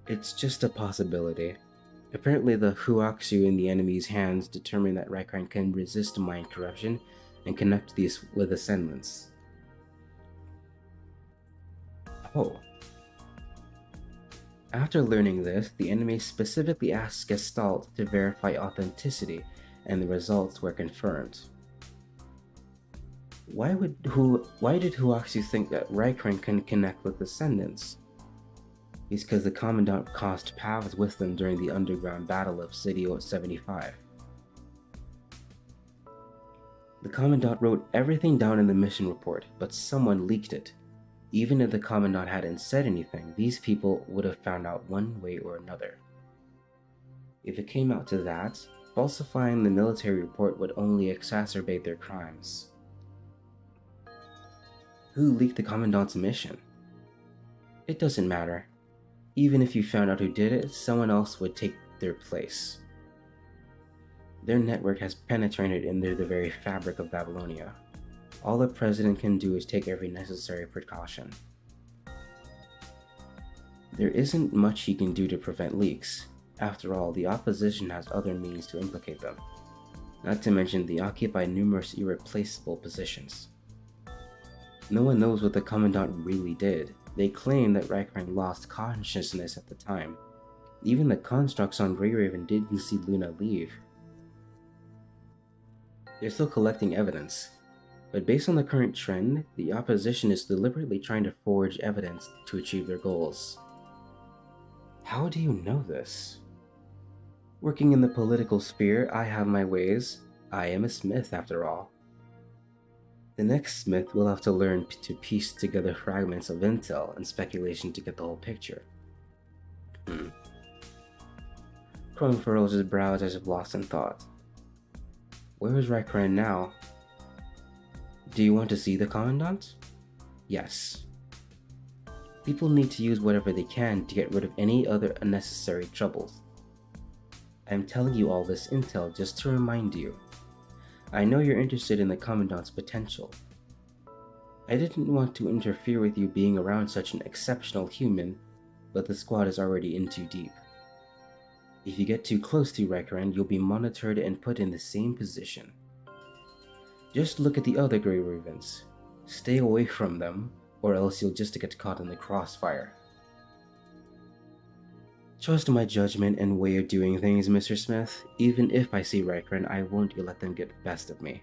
It's just a possibility. Apparently the Huaxu in the enemy's hands determine that Rakran can resist mind corruption and connect these with Ascendants. Oh. After learning this, the enemy specifically asked Gestalt to verify authenticity, and the results were confirmed. Why did Huaxu think that Rakran can connect with Ascendants? It's because the Commandant crossed paths with them during the underground battle of City 75. The Commandant wrote everything down in the mission report, but someone leaked it. Even if the Commandant hadn't said anything, these people would have found out one way or another. If it came out to that, falsifying the military report would only exacerbate their crimes. Who leaked the Commandant's mission? It doesn't matter. Even if you found out who did it, someone else would take their place. Their network has penetrated into the very fabric of Babylonia. All the President can do is take every necessary precaution. There isn't much he can do to prevent leaks. After all, the opposition has other means to implicate them. Not to mention, they occupy numerous irreplaceable positions. No one knows what the Commandant really did. They claim that Rakran lost consciousness at the time. Even the constructs on Grey Raven didn't see Luna leave. They're still collecting evidence, but based on the current trend, the opposition is deliberately trying to forge evidence to achieve their goals. How do you know this? Working in the political sphere, I have my ways. I am a Smith after all. The next Smith will have to learn to piece together fragments of intel and speculation to get the whole picture. Chrome furrows his brows as if lost in thought. Where is Rakran now? Do you want to see the Commandant? Yes. People need to use whatever they can to get rid of any other unnecessary troubles. I'm telling you all this intel just to remind you. I know you're interested in the Commandant's potential. I didn't want to interfere with you being around such an exceptional human, but the squad is already in too deep. If you get too close to Rakran, you'll be monitored and put in the same position. Just look at the other Grey Ravens. Stay away from them, or else you'll just get caught in the crossfire. Trust my judgment and way of doing things, Mr. Smith. Even if I see Rykran, I won't let them get the best of me.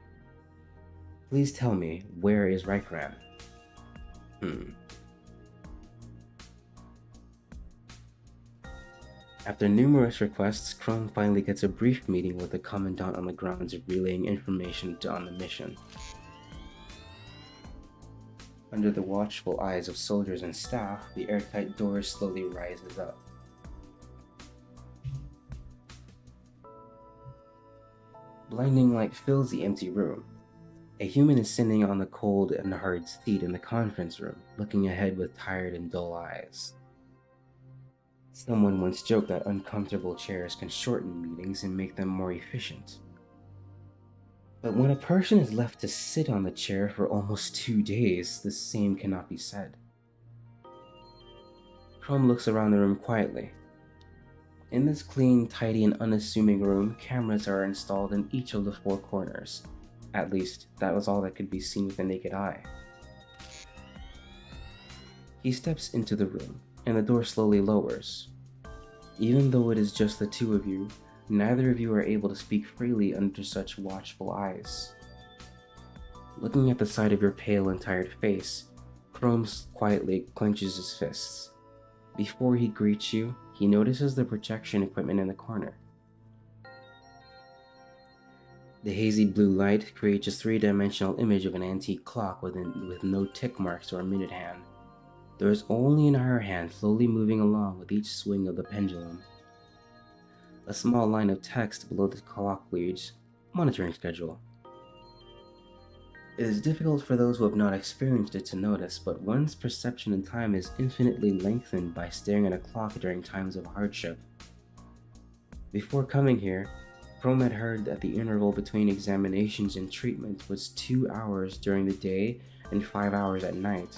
Please tell me, where is Rykran? After numerous requests, Chrome finally gets a brief meeting with the Commandant on the grounds, relaying information on the mission. Under the watchful eyes of soldiers and staff, the airtight door slowly rises up. Blinding light fills the empty room. A human is sitting on the cold and hard seat in the conference room, looking ahead with tired and dull eyes. Someone once joked that uncomfortable chairs can shorten meetings and make them more efficient. But when a person is left to sit on the chair for almost 2 days, the same cannot be said. Chrome looks around the room quietly. In this clean, tidy, and unassuming room, cameras are installed in each of the 4 corners. At least, that was all that could be seen with the naked eye. He steps into the room, and the door slowly lowers. Even though it is just the 2 of you, neither of you are able to speak freely under such watchful eyes. Looking at the side of your pale and tired face, Chrome quietly clenches his fists. Before he greets you, he notices the projection equipment in the corner. The hazy blue light creates a 3-dimensional image of an antique clock with no tick marks or a minute hand. There is only an hour hand slowly moving along with each swing of the pendulum. A small line of text below the clock reads, "Monitoring schedule." It is difficult for those who have not experienced it to notice, but one's perception in time is infinitely lengthened by staring at a clock during times of hardship. Before coming here, Chrome had heard that the interval between examinations and treatment was 2 hours during the day and 5 hours at night.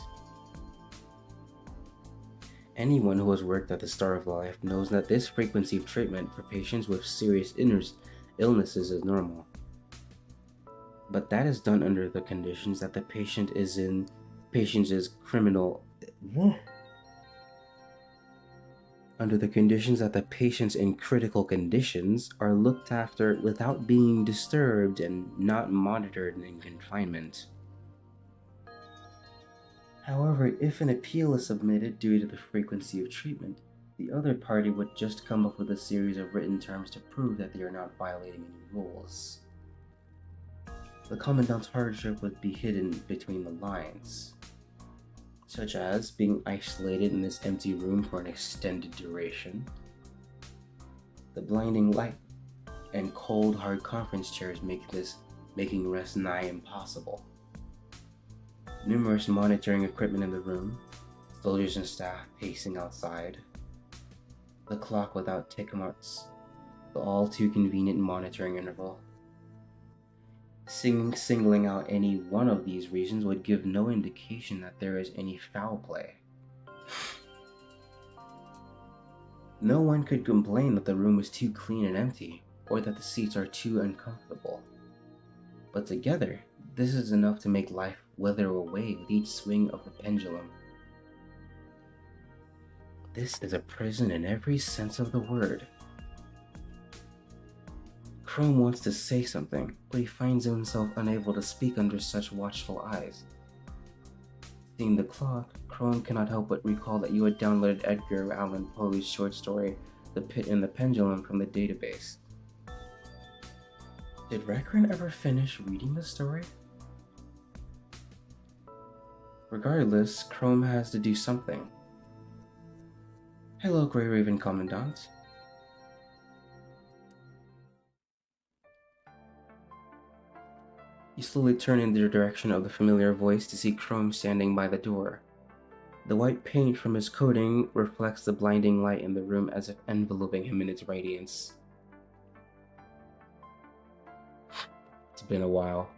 Anyone who has worked at the start of life knows that this frequency of treatment for patients with serious illnesses is normal. But that is done under the conditions that the patient is under the conditions that the patients in critical conditions are looked after without being disturbed and not monitored in confinement. However, if an appeal is submitted due to the frequency of treatment, the other party would just come up with a series of written terms to prove that they are not violating any rules. The Commandant's hardship would be hidden between the lines, such as being isolated in this empty room for an extended duration. The blinding light and cold, hard conference chairs making rest nigh impossible. Numerous monitoring equipment in the room, soldiers and staff pacing outside, the clock without tick marks, the all too convenient monitoring interval. Singling out any one of these reasons would give no indication that there is any foul play. No one could complain that the room is too clean and empty, or that the seats are too uncomfortable. But together, this is enough to make life wither away with each swing of the pendulum. This is a prison in every sense of the word. Chrome wants to say something, but he finds himself unable to speak under such watchful eyes. Seeing the clock, Chrome cannot help but recall that you had downloaded Edgar Allan Poe's short story, The Pit and the Pendulum, from the database. Did Rykran ever finish reading the story? Regardless, Chrome has to do something. Hello, Grey Raven Commandant. You slowly turn in the direction of the familiar voice to see Chrome standing by the door. The white paint from his coating reflects the blinding light in the room as if enveloping him in its radiance. It's been a while.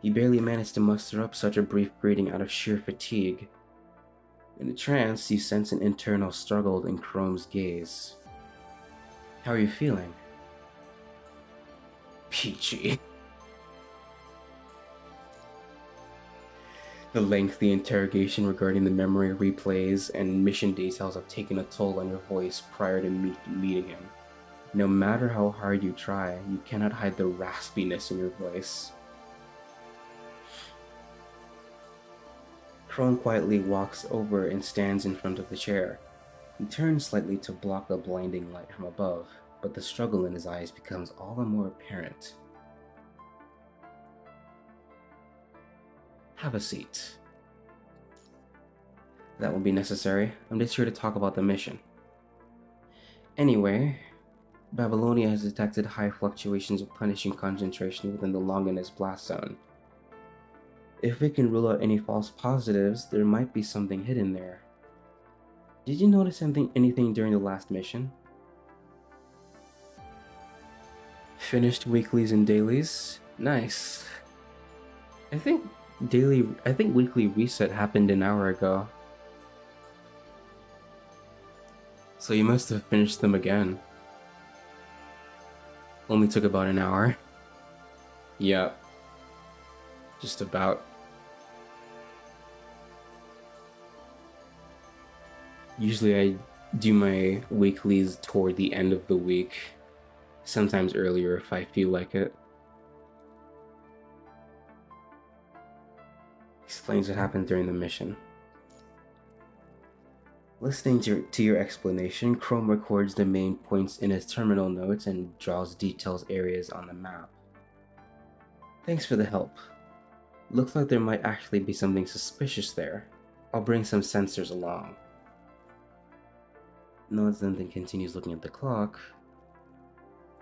He barely managed to muster up such a brief greeting out of sheer fatigue. In a trance, you sense an internal struggle in Chrome's gaze. How are you feeling? Peachy. The lengthy interrogation regarding the memory replays and mission details have taken a toll on your voice prior to meeting him. No matter how hard you try, you cannot hide the raspiness in your voice. Crone quietly walks over and stands in front of the chair. He turns slightly to block the blinding light from above, but the struggle in his eyes becomes all the more apparent. Have a seat. That won't be necessary. I'm just here to talk about the mission. Anyway, Babylonia has detected high fluctuations of punishing concentration within the Longinus blast zone. If we can rule out any false positives, there might be something hidden there. Did you notice anything during the last mission? Finished weeklies and dailies? Nice. I think weekly reset happened an hour ago. So you must have finished them again. Only took about an hour. Yep. Just about. Usually I do my weeklies toward the end of the week. Sometimes earlier if I feel like it. Explains what happened during the mission. Listening to your explanation, Chrome records the main points in his terminal notes and draws details areas on the map. Thanks for the help. Looks like there might actually be something suspicious there. I'll bring some sensors along. Nods and then continues looking at the clock.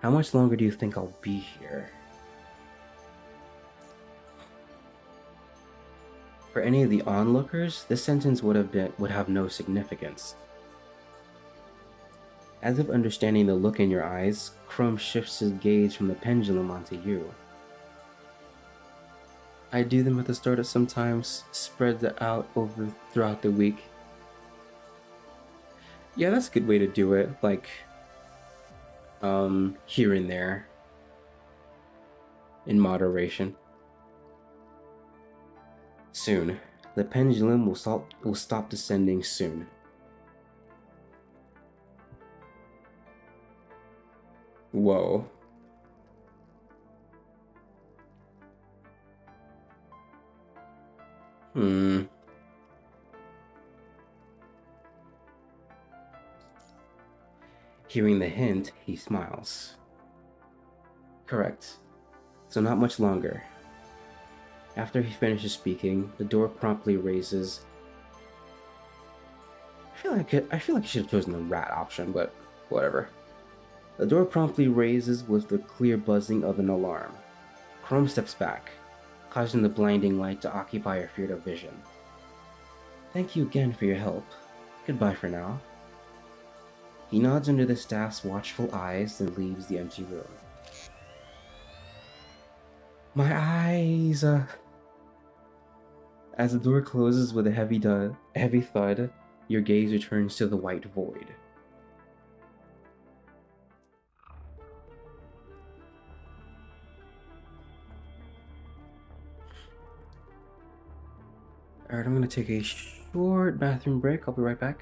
How much longer do you think I'll be here? For any of the onlookers, this sentence would have no significance. As if understanding the look in your eyes, Chrome shifts his gaze from the pendulum onto you. I do them at the start of sometimes, spread it out throughout the week. Yeah, that's a good way to do it, like, here and there, in moderation. Soon. The pendulum will stop descending soon. Whoa. Hearing the hint, he smiles. Correct. So not much longer. After he finishes speaking, the door promptly raises. I feel like I should have chosen the rat option, but whatever. The door promptly raises with the clear buzzing of an alarm. Chrome steps back, causing the blinding light to occupy your field of vision. Thank you again for your help. Goodbye for now. He nods under the staff's watchful eyes and leaves the empty room. My eyes! As the door closes with a heavy thud, your gaze returns to the white void. Alright, I'm gonna take a short bathroom break. I'll be right back.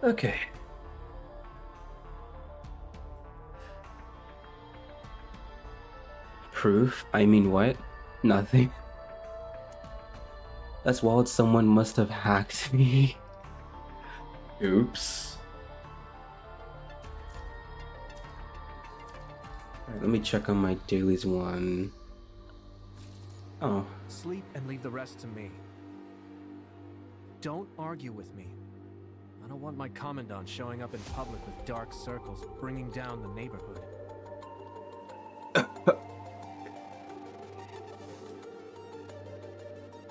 Okay. Proof? I mean what? Nothing. That's wild. Someone must have hacked me. Oops. Alright, let me check on my dailies one. Oh. Sleep and leave the rest to me. Don't argue with me. I don't want my commandant showing up in public with dark circles, bringing down the neighborhood.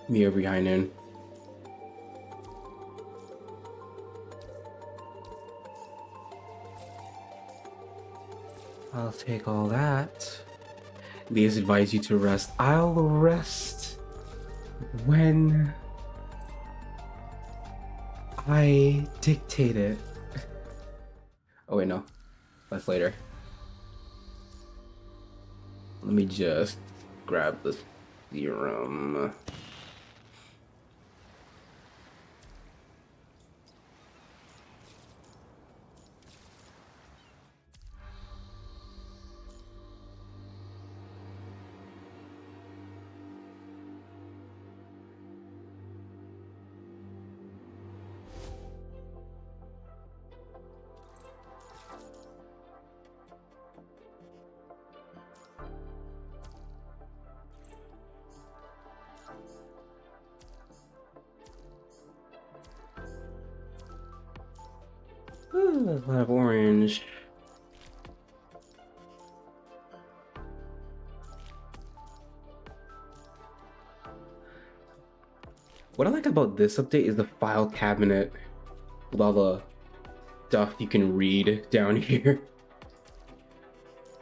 Mia Rihainen. I'll take all that. These advise you to rest. I'll rest when I dictate it. Oh wait, no. That's later. Let me just grab the serum. Ooh, a lot of orange. What I like about this update is the file cabinet with all the stuff you can read down here.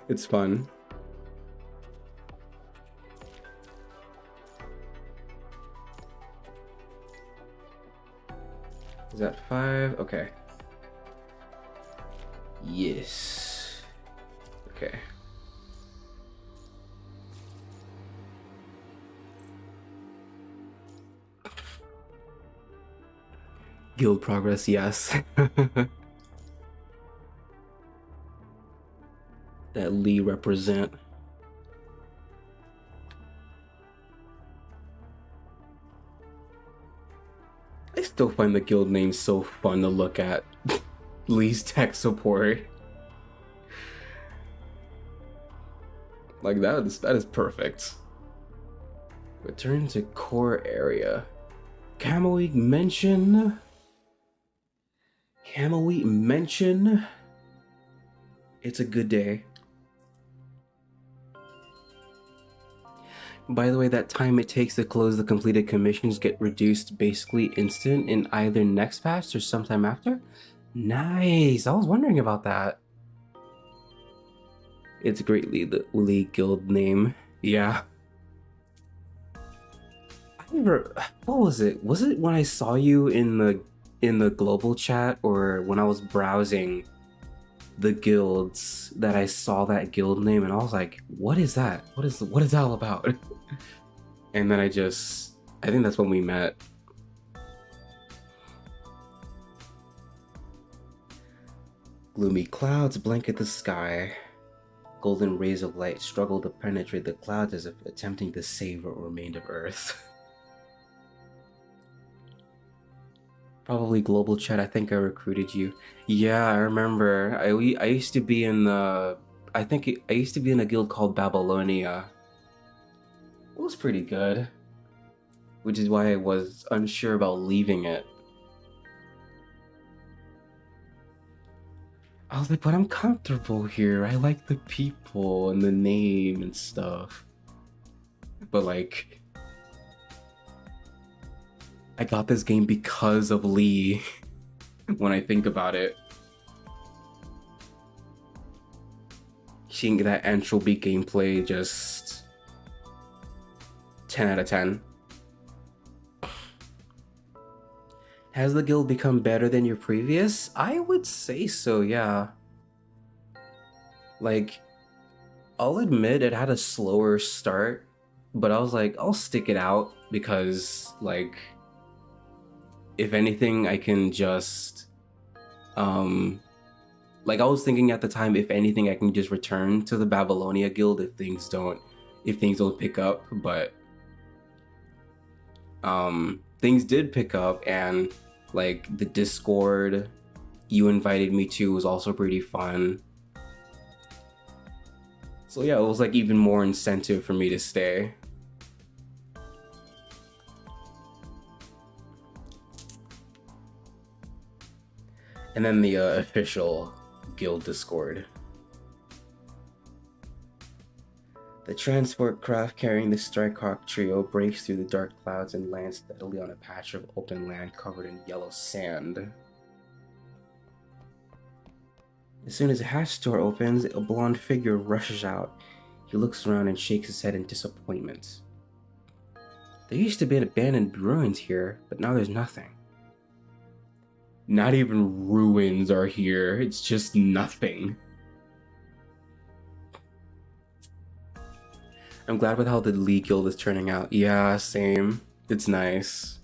It's fun. Is that 5? Okay. Yes. Okay. Guild progress, yes. That Lee represent. I still find the guild name so fun to look at. Lee's tech support. Like that is perfect. Return to core area. Camel mention. It's a good day. By the way, that time it takes to close the completed commissions get reduced basically instant in either next patch or sometime after. Nice. I was wondering about that. It's greatly the Uli guild name. Yeah. What was it? Was it when I saw you in the global chat, or when I was browsing the guilds that I saw that guild name and I was like, what is that? What is that all about? And then I think that's when we met. Gloomy clouds blanket the sky. Golden rays of light struggle to penetrate the clouds as if attempting to save what remained of Earth. Probably global chat. I think I recruited you. Yeah, I remember. I used to be in the. I used to be in a guild called Babylonia. It was pretty good, which is why I was unsure about leaving it. I was like, but I'm comfortable here. I like the people and the name and stuff. But like, I got this game because of Lee. When I think about it, seeing that entropy gameplay, just 10 out of 10. Has the guild become better than your previous? I would say so, yeah. Like, I'll admit it had a slower start, but I was like, I'll stick it out because, like, if anything, I can just Like I was thinking at the time, if anything, I can just return to the Babylonia Guild if things don't pick up, but things did pick up, and like the Discord you invited me to was also pretty fun. So yeah, it was like even more incentive for me to stay. And then the official guild Discord. The transport craft carrying the Strikehawk trio breaks through the dark clouds and lands steadily on a patch of open land covered in yellow sand. As soon as the hatch door opens, a blonde figure rushes out. He looks around and shakes his head in disappointment. There used to be abandoned ruins here, but now there's nothing. Not even ruins are here, it's just nothing. I'm glad with how the Lee Guild is turning out. Yeah, same. It's nice.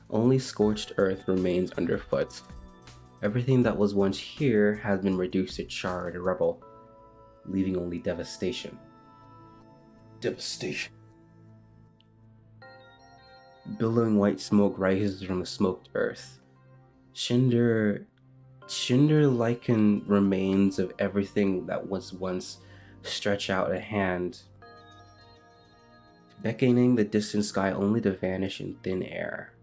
Only scorched earth remains underfoot. Everything that was once here has been reduced to charred rubble, leaving only devastation. Devastation. Billowing white smoke rises from the smoked earth. Cinder lichen remains of everything that was once stretched out a hand, beckoning the distant sky only to vanish in thin air.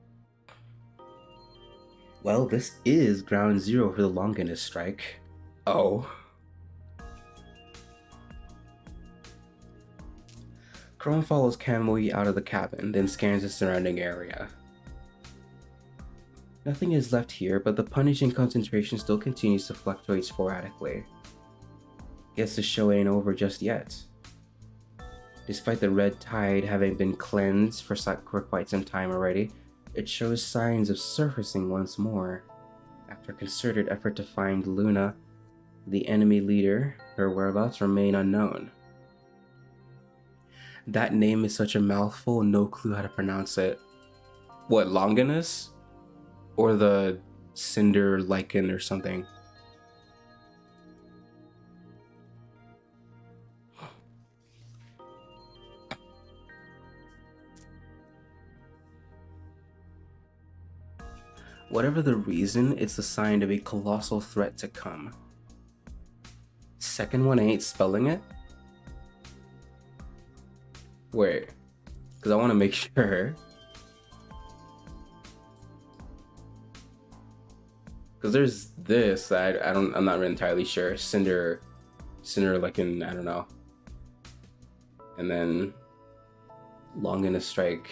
Well, this is ground zero for the Longinus strike. Oh. Chrome follows Kamui out of the cabin, then scans the surrounding area. Nothing is left here, but the punishing concentration still continues to fluctuate sporadically. Guess the show ain't over just yet. Despite the red tide having been cleansed for quite some time already, it shows signs of surfacing once more. After a concerted effort to find Luna, the enemy leader, her whereabouts remain unknown. That name is such a mouthful, no clue how to pronounce it. What, Longinus? Or the Cinder Lichen or something? Whatever the reason, it's a sign of a colossal threat to come. Second one ain't spelling it? Wait, because I want to make sure. Because there's this, I'm not really entirely sure. Cinder Lichen, I don't know. And then Longinus strike.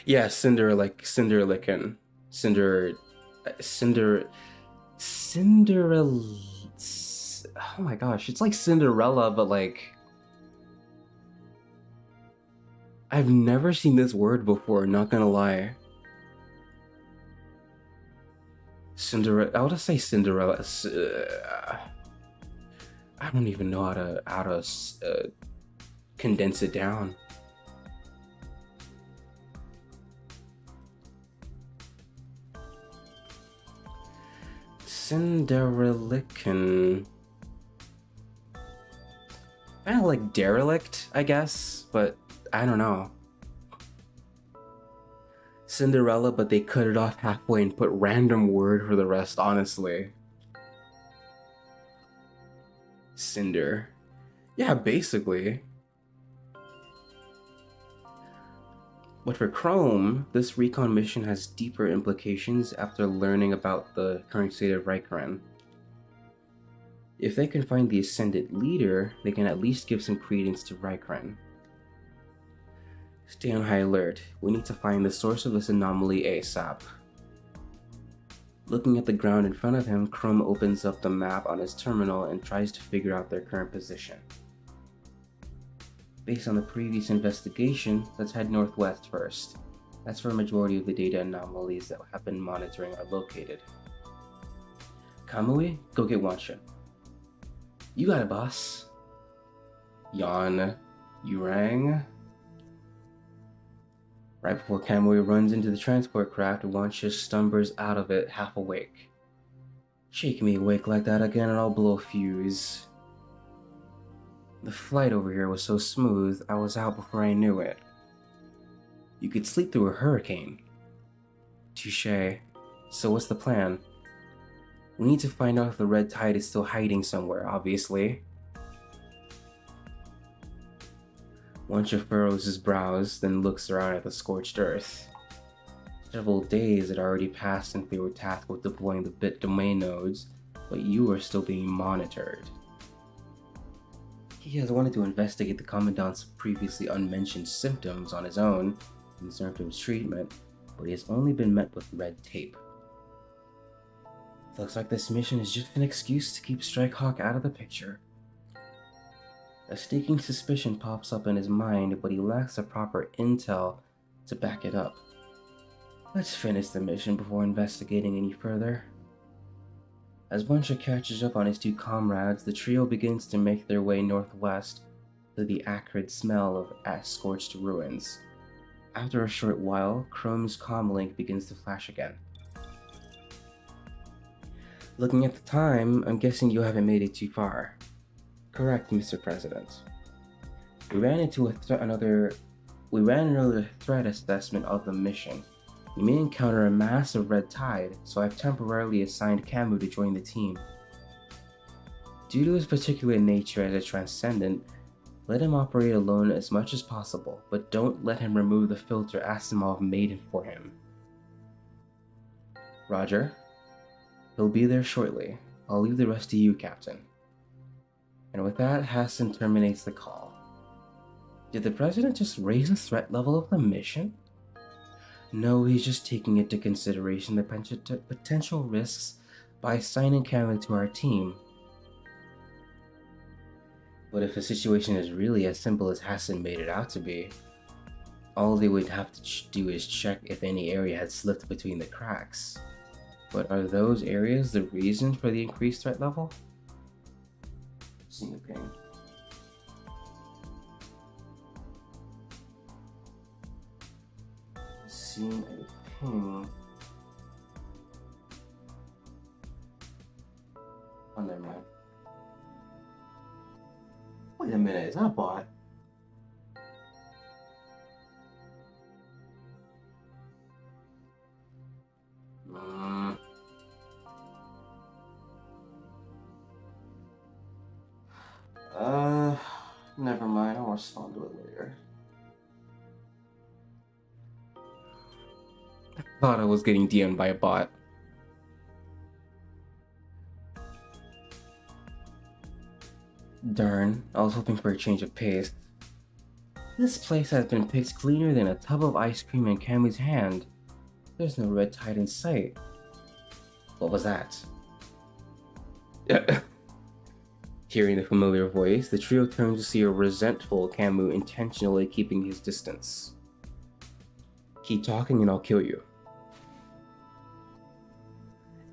Yeah, Cinder Lichen. Oh my gosh, it's like Cinderella, but like I've never seen this word before, not gonna lie. I would say Cinderella. I don't even know how to condense it down. Cinderelican. Kind of like derelict, I guess, but I don't know. Cinderella, but they cut it off halfway and put random word for the rest, honestly. Cinder. Yeah, basically. But for Chrome, this recon mission has deeper implications after learning about the current state of Reicheren. If they can find the Ascended Leader, they can at least give some credence to Reicheren. Stay on high alert. We need to find the source of this anomaly ASAP. Looking at the ground in front of him, Chrome opens up the map on his terminal and tries to figure out their current position. Based on the previous investigation, let's head northwest first. That's where a majority of the data anomalies that have been monitoring are located. Kamui, go get Wanshin. You got it, boss. Yawn. You rang? Right before Kamui runs into the transport craft, Wanshin stumbers out of it half awake. Shake me awake like that again and I'll blow a fuse. The flight over here was so smooth, I was out before I knew it. You could sleep through a hurricane. Touché. So what's the plan? We need to find out if the red tide is still hiding somewhere, obviously. Wanshin furrows his brows, then looks around at the scorched earth. Several days had already passed since they were tasked with deploying the bit domain nodes, but you are still being monitored. He has wanted to investigate the Commandant's previously unmentioned symptoms on his own in symptoms treatment, but he has only been met with red tape. Looks like this mission is just an excuse to keep Strikehawk out of the picture. A sneaking suspicion pops up in his mind, but he lacks the proper intel to back it up. Let's finish the mission before investigating any further. As Wanshin catches up on his two comrades, the trio begins to make their way northwest through the acrid smell of ash-scorched ruins. After a short while, Chrome's comlink begins to flash again. Looking at the time, I'm guessing you haven't made it too far. Correct, Mr. President. We ran another threat assessment of the mission. You may encounter a massive red tide, so I've temporarily assigned Camu to join the team. Due to his particular nature as a transcendent, let him operate alone as much as possible, but don't let him remove the filter Asimov made for him. Roger. He'll be there shortly. I'll leave the rest to you, Captain. And with that, Hassan terminates the call. Did the President just raise the threat level of the mission? No, he's just taking into consideration the potential risks by assigning Cameron to our team. But if the situation is really as simple as Hassan made it out to be, all they would have to do is check if any area had slipped between the cracks. But are those areas the reason for the increased threat level? Seeing the ping. Seeing a ping. Oh, never mind. Wait a minute, is that a bot? Never mind, I'll respond to it later. I thought I was getting DM'd by a bot. Darn, I was hoping for a change of pace. This place has been picked cleaner than a tub of ice cream in Camu's hand. There's no red tide in sight. What was that? Hearing the familiar voice, the trio turns to see a resentful Camu intentionally keeping his distance. Keep talking and I'll kill you.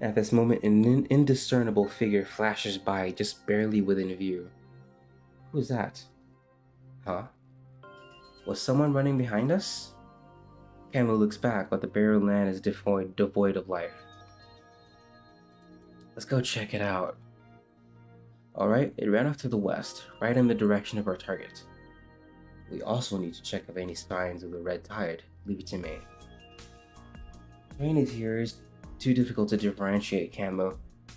At this moment, an indiscernible figure flashes by just barely within view. Who's that? Huh? Was someone running behind us? Camu looks back, but the barren land is devoid of life. Let's go check it out. Alright, it ran off to the west, right in the direction of our target. We also need to check if any signs of the red tide. Leave it to me. Drainage here is too difficult to differentiate, Camu.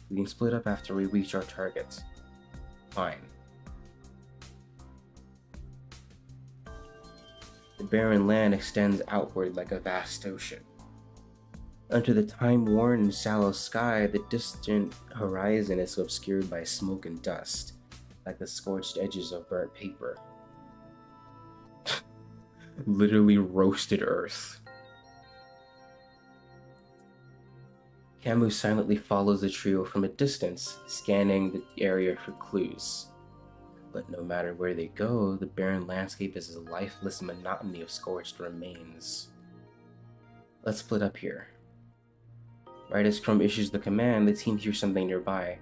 We can split up after we reach our target. Fine. The barren land extends outward like a vast ocean. Under the time-worn and shallow sky, the distant horizon is obscured by smoke and dust, like the scorched edges of burnt paper. Literally roasted earth. Camu silently follows the trio from a distance, scanning the area for clues. But no matter where they go, the barren landscape is a lifeless monotony of scorched remains. Let's split up here. Right as Chrome issues the command, the team hears something nearby.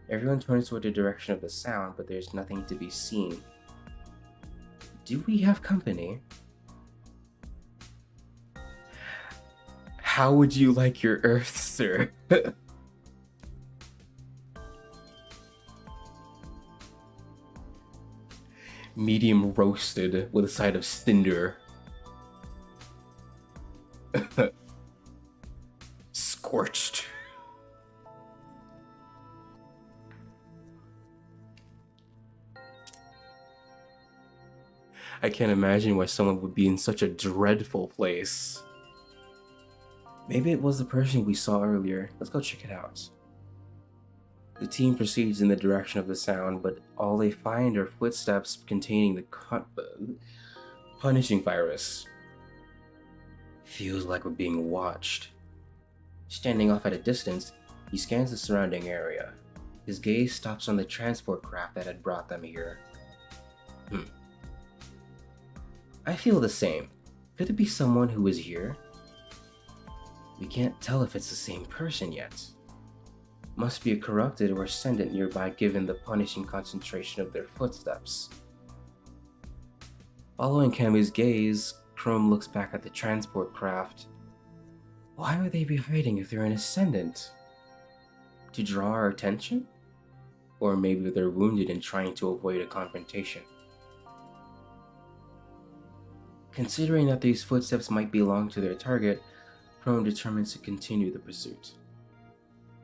Everyone turns toward the direction of the sound, but there's nothing to be seen. Do we have company? How would you like your earth, sir? Medium roasted with a side of cinder. Scorched. I can't imagine why someone would be in such a dreadful place. Maybe it was the person we saw earlier. Let's go check it out. The team proceeds in the direction of the sound, but all they find are footsteps containing the punishing virus. Feels like we're being watched. Standing off at a distance, he scans the surrounding area. His gaze stops on the transport craft that had brought them here. I feel the same. Could it be someone who was here? We can't tell if it's the same person yet. Must be a corrupted or ascendant nearby given the punishing concentration of their footsteps. Following Camu's gaze, Chrome looks back at the transport craft. Why would they be hiding if they're an ascendant? To draw our attention? Or maybe they're wounded and trying to avoid a confrontation. Considering that these footsteps might belong to their target, Chrome determines to continue the pursuit.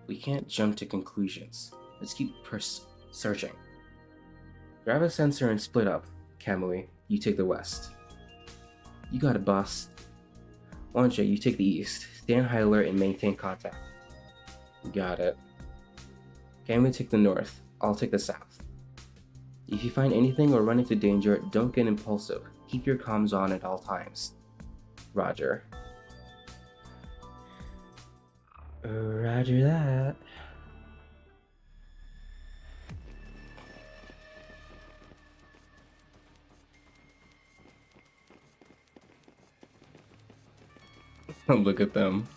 We can't jump to conclusions. Let's keep searching. Grab a sensor and split up. Kamui, you take the west. You got it, boss. Wanja, you take the east. Stay on high alert and maintain contact. Got it. Kamui, take the north. I'll take the south. If you find anything or run into danger, don't get impulsive. Keep your comms on at all times. Roger. Roger that. Look at them.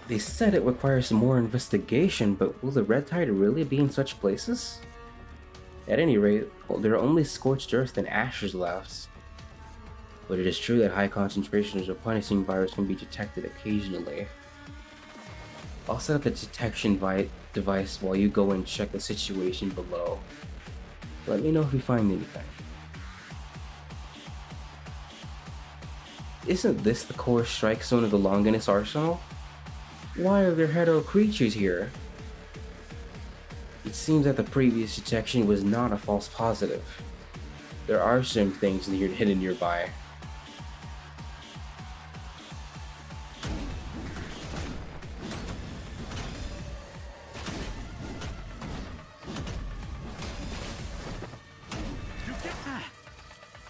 They said it requires more investigation, but will the Red Tide really be in such places? At any rate, well, there are only scorched earth and ashes left. But it is true that high concentrations of punishing virus can be detected occasionally. I'll set up the detection device while you go and check the situation below. Let me know if you find anything. Isn't this the core strike zone of the Longinus Arsenal? Why are there hetero creatures here? It seems that the previous detection was not a false positive. There are some things hidden nearby.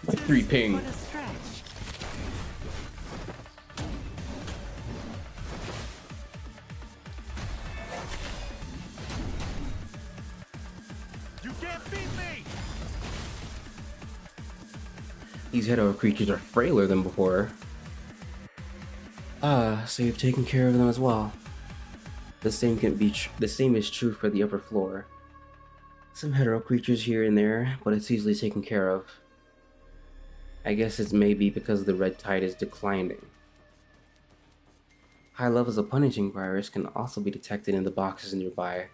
Like 3 ping. These hetero creatures are frailer than before. So you've taken care of them as well. The same is true for the upper floor. Some hetero creatures here and there, but it's easily taken care of. I guess it's maybe because the red tide is declining. High levels of punishing virus can also be detected in the boxes nearby.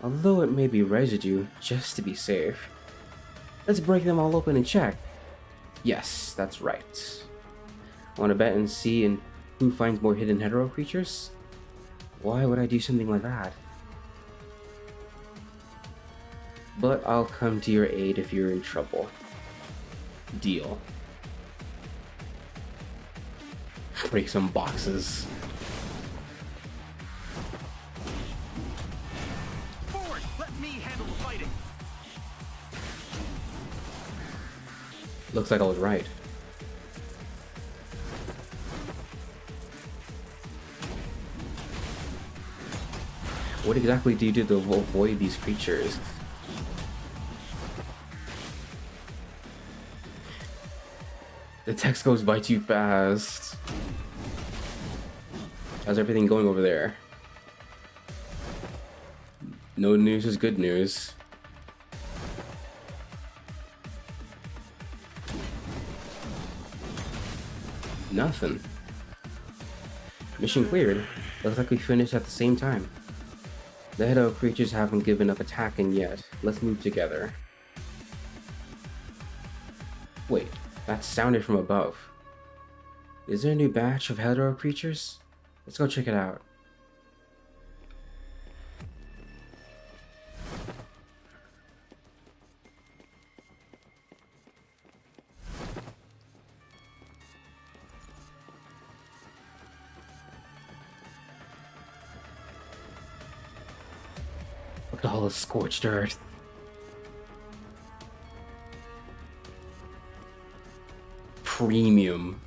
Although it may be residue, just to be safe. Let's break them all open and check. Yes, that's right. Want to bet and see who finds more hidden hetero creatures? Why would I do something like that? But I'll come to your aid if you're in trouble. Deal. Break some boxes. Forward! Let me handle the fighting! Looks like I was right. What exactly do you do to avoid these creatures? The text goes by too fast. How's everything going over there? No news is good news. Nothing. Mission cleared. Looks like we finished at the same time. The Hetero creatures haven't given up attacking yet. Let's move together. Wait, that sounded from above. Is there a new batch of Hetero creatures? Let's go check it out. Look at all the scorched earth. Premium.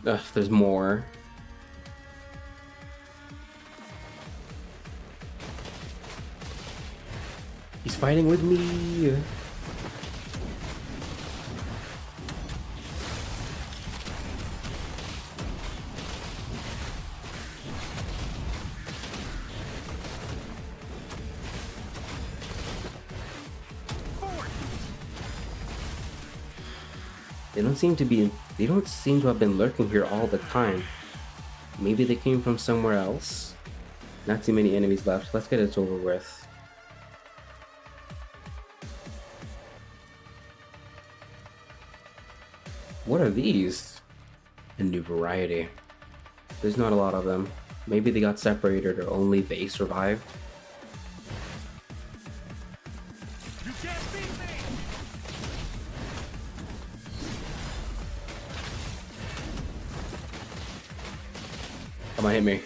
Ugh, there's more. He's fighting with me. They don't seem to have been lurking here all the time. Maybe they came from somewhere else? Not too many enemies left. Let's get it over with. What are these? A new variety. There's not a lot of them. Maybe they got separated or only they survived. Come on, hit me.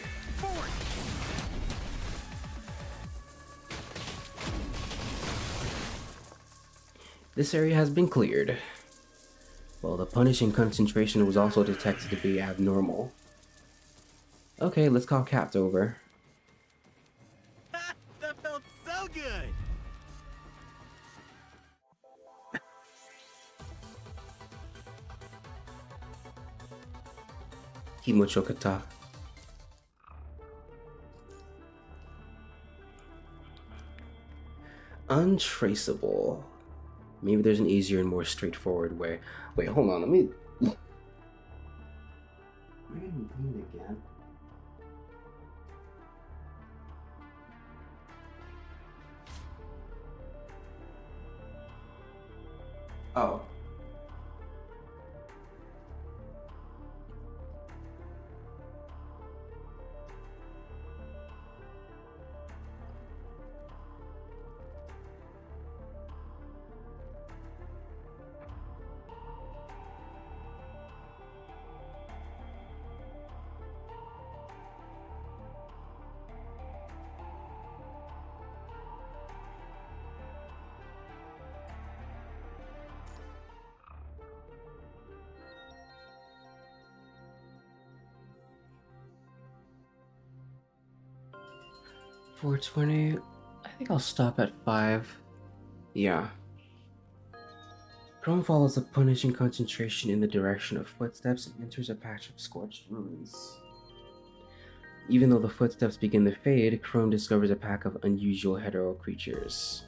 This area has been cleared. Well, the punishing concentration was also detected to be abnormal. Okay, let's call Capt over. That felt so good! Kimochokata. Untraceable. Maybe there's an easier and more straightforward way. Wait, hold on, let me... Am I getting pinged again? Oh. $4.20. I think I'll stop at 5. Yeah. Chrome follows a punishing concentration in the direction of footsteps and enters a patch of scorched ruins. Even though the footsteps begin to fade, Chrome discovers a pack of unusual hetero creatures.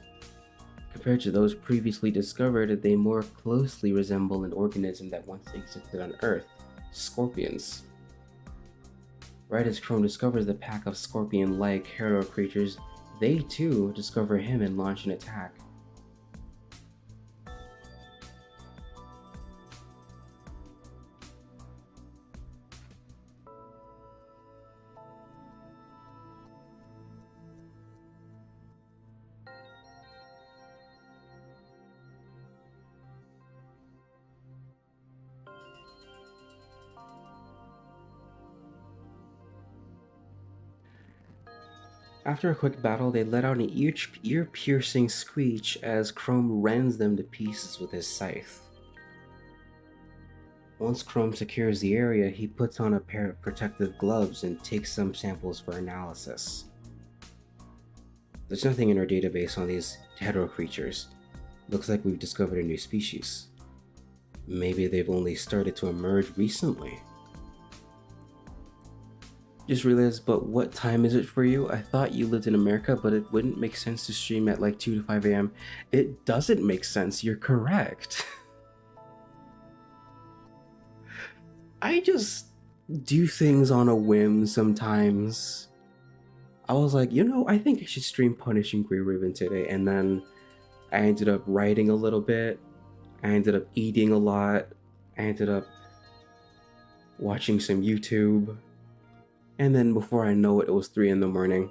Compared to those previously discovered, they more closely resemble an organism that once existed on Earth, scorpions. Right as Chrome discovers the pack of scorpion-like hetero creatures, they too discover him and launch an attack. After a quick battle, they let out an ear-piercing screech as Chrome rends them to pieces with his scythe. Once Chrome secures the area, he puts on a pair of protective gloves and takes some samples for analysis. There's nothing in our database on these hetero creatures. Looks like we've discovered a new species. Maybe they've only started to emerge recently. Just realized, but what time is it for you? I thought you lived in America, but it wouldn't make sense to stream at like 2 to 5 a.m. It doesn't make sense, you're correct. I just do things on a whim sometimes. I was like, I think I should stream Punishing Grey Raven today, and then I ended up writing a little bit. I ended up eating a lot. I ended up watching some YouTube. And then before I know it, it was 3 in the morning.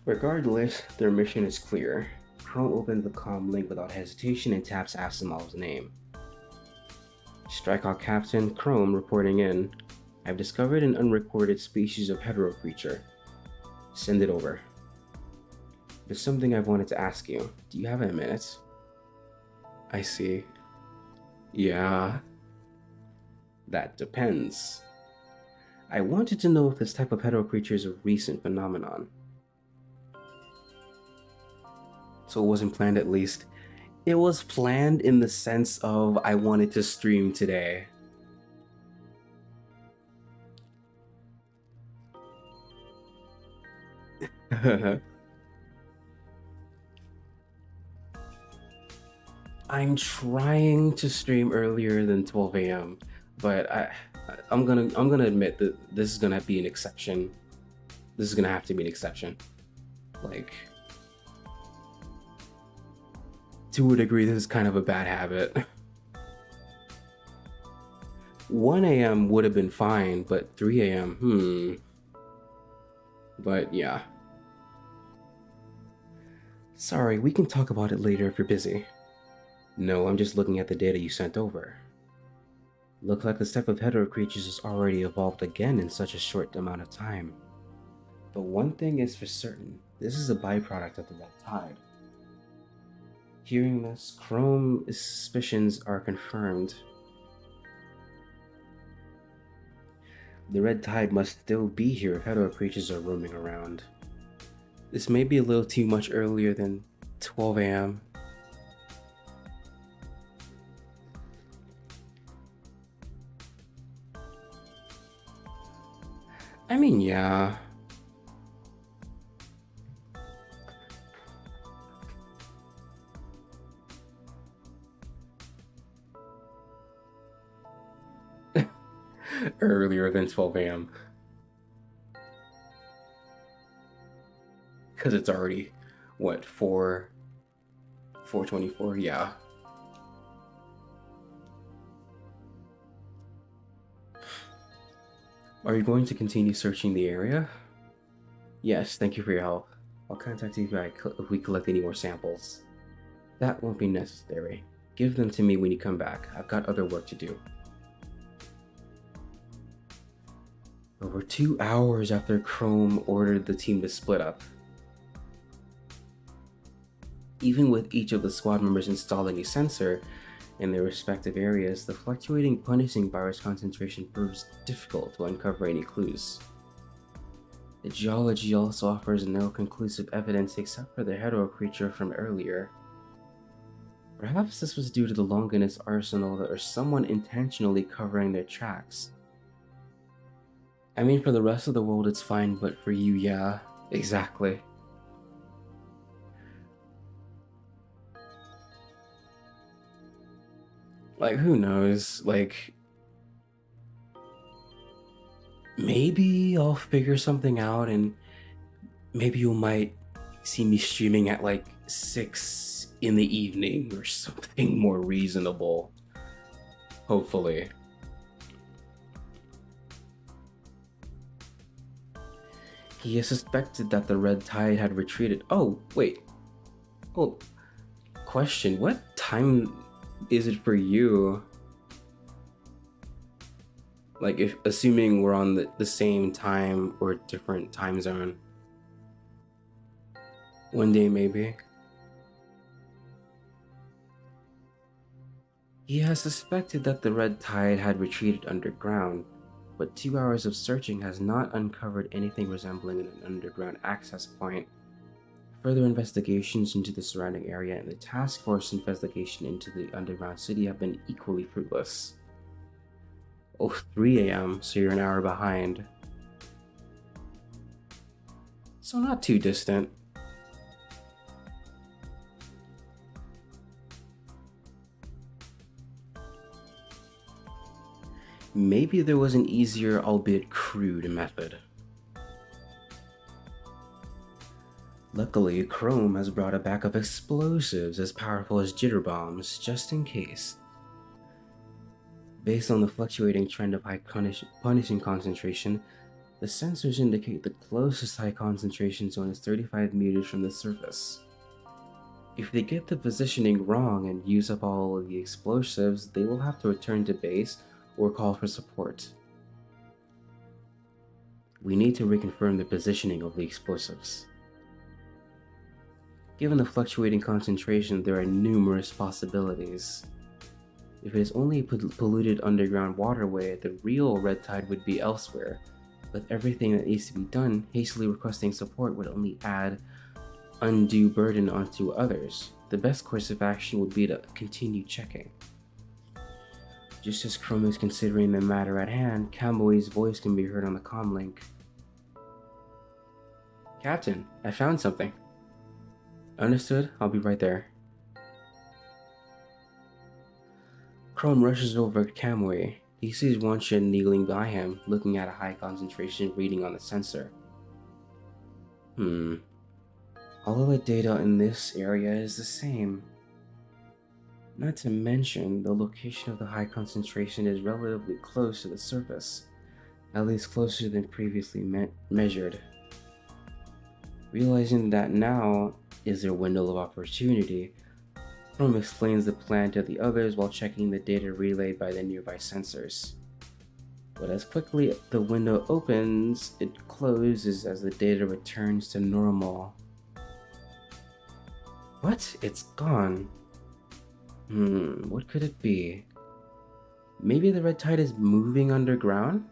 Regardless, their mission is clear. Chrome opens the comm link without hesitation and taps Asimov's name. Strikeout Captain Chrome reporting in. I've discovered an unrecorded species of hetero creature. Send it over. There's something I've wanted to ask you. Do you have a minute? I see. Yeah. That depends. I wanted to know if this type of hetero creature is a recent phenomenon. So it wasn't planned, at least. It was planned in the sense of I wanted to stream today. I'm trying to stream earlier than 12 a.m., but I'm gonna admit that this is gonna be an exception. This is gonna have to be an exception. Like, to a degree, this is kind of a bad habit. 1 a.m. would have been fine, but 3 a.m., But yeah. Sorry, we can talk about it later if you're busy. No, I'm just looking at the data you sent over. Looks like this type of hetero creatures has already evolved again in such a short amount of time. But one thing is for certain, this is a byproduct of the red tide. Hearing this, Chrome's suspicions are confirmed. The red tide must still be here if hetero creatures are roaming around. This may be a little too much earlier than 12 a.m. I mean, yeah. Earlier than 12 a.m. Because it's already, what, 4:24? Yeah. Are you going to continue searching the area? Yes, thank you for your help. I'll contact you if we collect any more samples. That won't be necessary. Give them to me when you come back. I've got other work to do. Over 2 hours after Chrome ordered the team to split up. Even with each of the squad members installing a sensor in their respective areas, the fluctuating punishing virus concentration proves difficult to uncover any clues. The geology also offers no conclusive evidence except for the hetero creature from earlier. Perhaps this was due to the Longinus arsenal or someone intentionally covering their tracks. I mean, for the rest of the world it's fine, but for you, yeah, exactly. Like, who knows? Like, maybe I'll figure something out and maybe you might see me streaming at like 6 in the evening or something more reasonable. Hopefully. He has suspected that the red tide had retreated. Oh, wait. Well, question, what time is it for you? Like, if assuming we're on the same time or different time zone. One day, maybe. He has suspected that the red tide had retreated underground. but 2 hours of searching has not uncovered anything resembling an underground access point. Further investigations into the surrounding area and the task force investigation into the underground city have been equally fruitless. Oh, 3 a.m., so you're an hour behind. So not too distant. Maybe there was an easier, albeit crude, method. Luckily, Chrome has brought a backup of explosives as powerful as jitter bombs, just in case. Based on the fluctuating trend of high punishing concentration, the sensors indicate the closest high concentration zone is 35 meters from the surface. If they get the positioning wrong and use up all of the explosives, they will have to return to base or call for support. We need to reconfirm the positioning of the explosives. Given the fluctuating concentration, there are numerous possibilities. If it is only a polluted underground waterway, the real red tide would be elsewhere. With everything that needs to be done, hastily requesting support would only add undue burden onto others. The best course of action would be to continue checking. Just as Chrome is considering the matter at hand, Kamboi's voice can be heard on the comlink. Captain, I found something. Understood, I'll be right there. Chrome rushes over to Kamui. He sees Wansha kneeling by him, looking at a high concentration reading on the sensor. All of the data in this area is the same. Not to mention, the location of the high concentration is relatively close to the surface, at least closer than previously measured. Realizing that now is their window of opportunity, Chrome explains the plan to the others while checking the data relayed by the nearby sensors. But as quickly the window opens, it closes as the data returns to normal. What? It's gone. What could it be? Maybe the red tide is moving underground?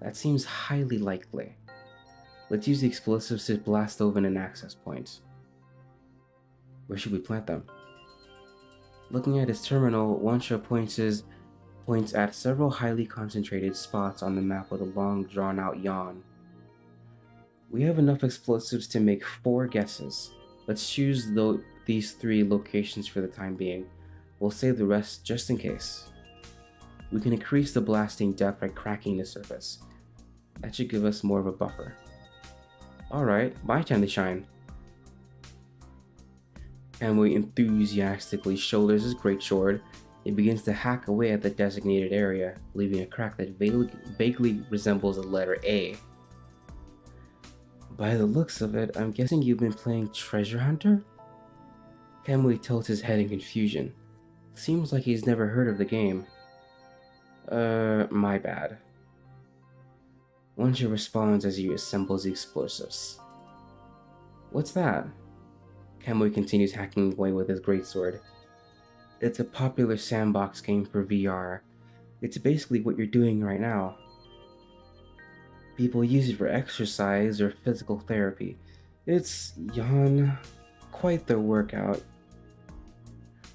That seems highly likely. Let's use the explosives to blast open an access point. Where should we plant them? Looking at his terminal, Wansha points at several highly concentrated spots on the map with a long drawn-out yawn. We have enough explosives to make 4 guesses. Let's choose these 3 locations for the time being. We'll save the rest just in case. We can increase the blasting depth by cracking the surface. That should give us more of a buffer. Alright, my time to shine. Kamui enthusiastically shoulders his greatsword. It begins to hack away at the designated area, leaving a crack that vaguely resembles the letter A. By the looks of it, I'm guessing you've been playing Treasure Hunter? Kamui tilts his head in confusion. Seems like he's never heard of the game. My bad. Wansha responds as he assembles the explosives. What's that? Kamui continues hacking away with his greatsword. It's a popular sandbox game for VR. It's basically what you're doing right now. People use it for exercise or physical therapy. It's, quite the workout.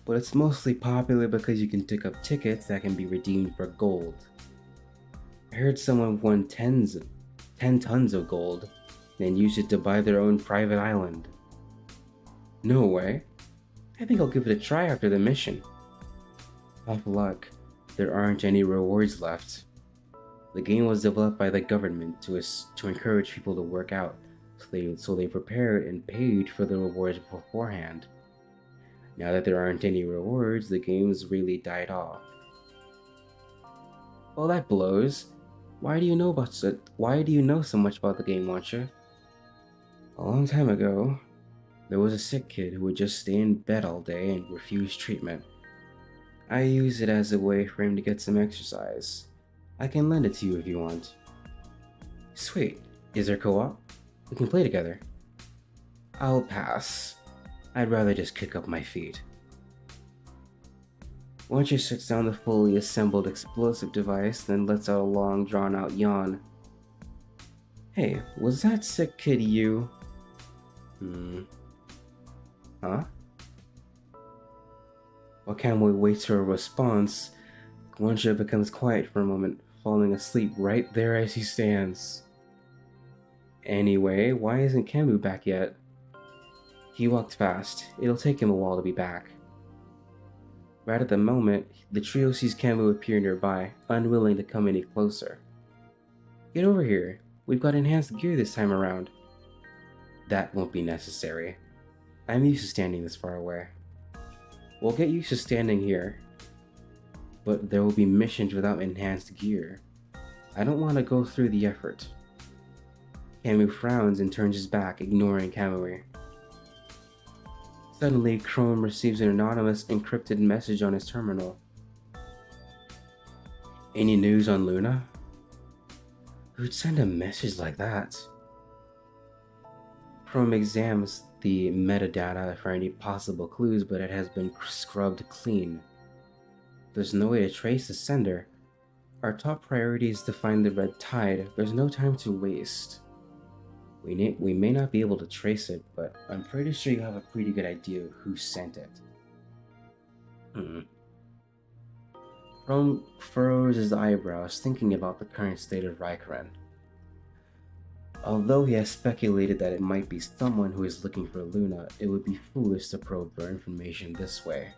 But it's mostly popular because you can pick up tickets that can be redeemed for gold. I heard someone won 10 tons of gold, then used it to buy their own private island. No way. I think I'll give it a try after the mission. Tough luck. There aren't any rewards left. The game was developed by the government to encourage people to work out, so they prepared and paid for the rewards beforehand. Now that there aren't any rewards, the game's really died off. Well, that blows. Why do you know so much about the game, Wansha? A long time ago, there was a sick kid who would just stay in bed all day and refuse treatment. I use it as a way for him to get some exercise. I can lend it to you if you want. Sweet. Is there co-op? We can play together. I'll pass. I'd rather just kick up my feet. Wancho sits down the fully assembled explosive device, then lets out a long, drawn-out yawn. Hey, was that sick kid you? Huh? While Kamui waits for a response, Wancho becomes quiet for a moment, falling asleep right there as he stands. Anyway, why isn't Kamui back yet? He walked fast. It'll take him a while to be back. Right at the moment, the trio sees Kamui appear nearby, unwilling to come any closer. Get over here. We've got enhanced gear this time around. That won't be necessary. I'm used to standing this far away. We'll get used to standing here. But there will be missions without enhanced gear. I don't want to go through the effort. Kamui frowns and turns his back, ignoring Kamui. Suddenly, Chrome receives an anonymous encrypted message on his terminal. Any news on Luna? Who'd send a message like that? Chrome examines the metadata for any possible clues, but it has been scrubbed clean. There's no way to trace the sender. Our top priority is to find the red tide. There's no time to waste. We may not be able to trace it, but I'm pretty sure you have a pretty good idea of who sent it. Chrome furrows his eyebrows, thinking about the current state of Raikkonen. Although he has speculated that it might be someone who is looking for Luna, it would be foolish to probe for information this way.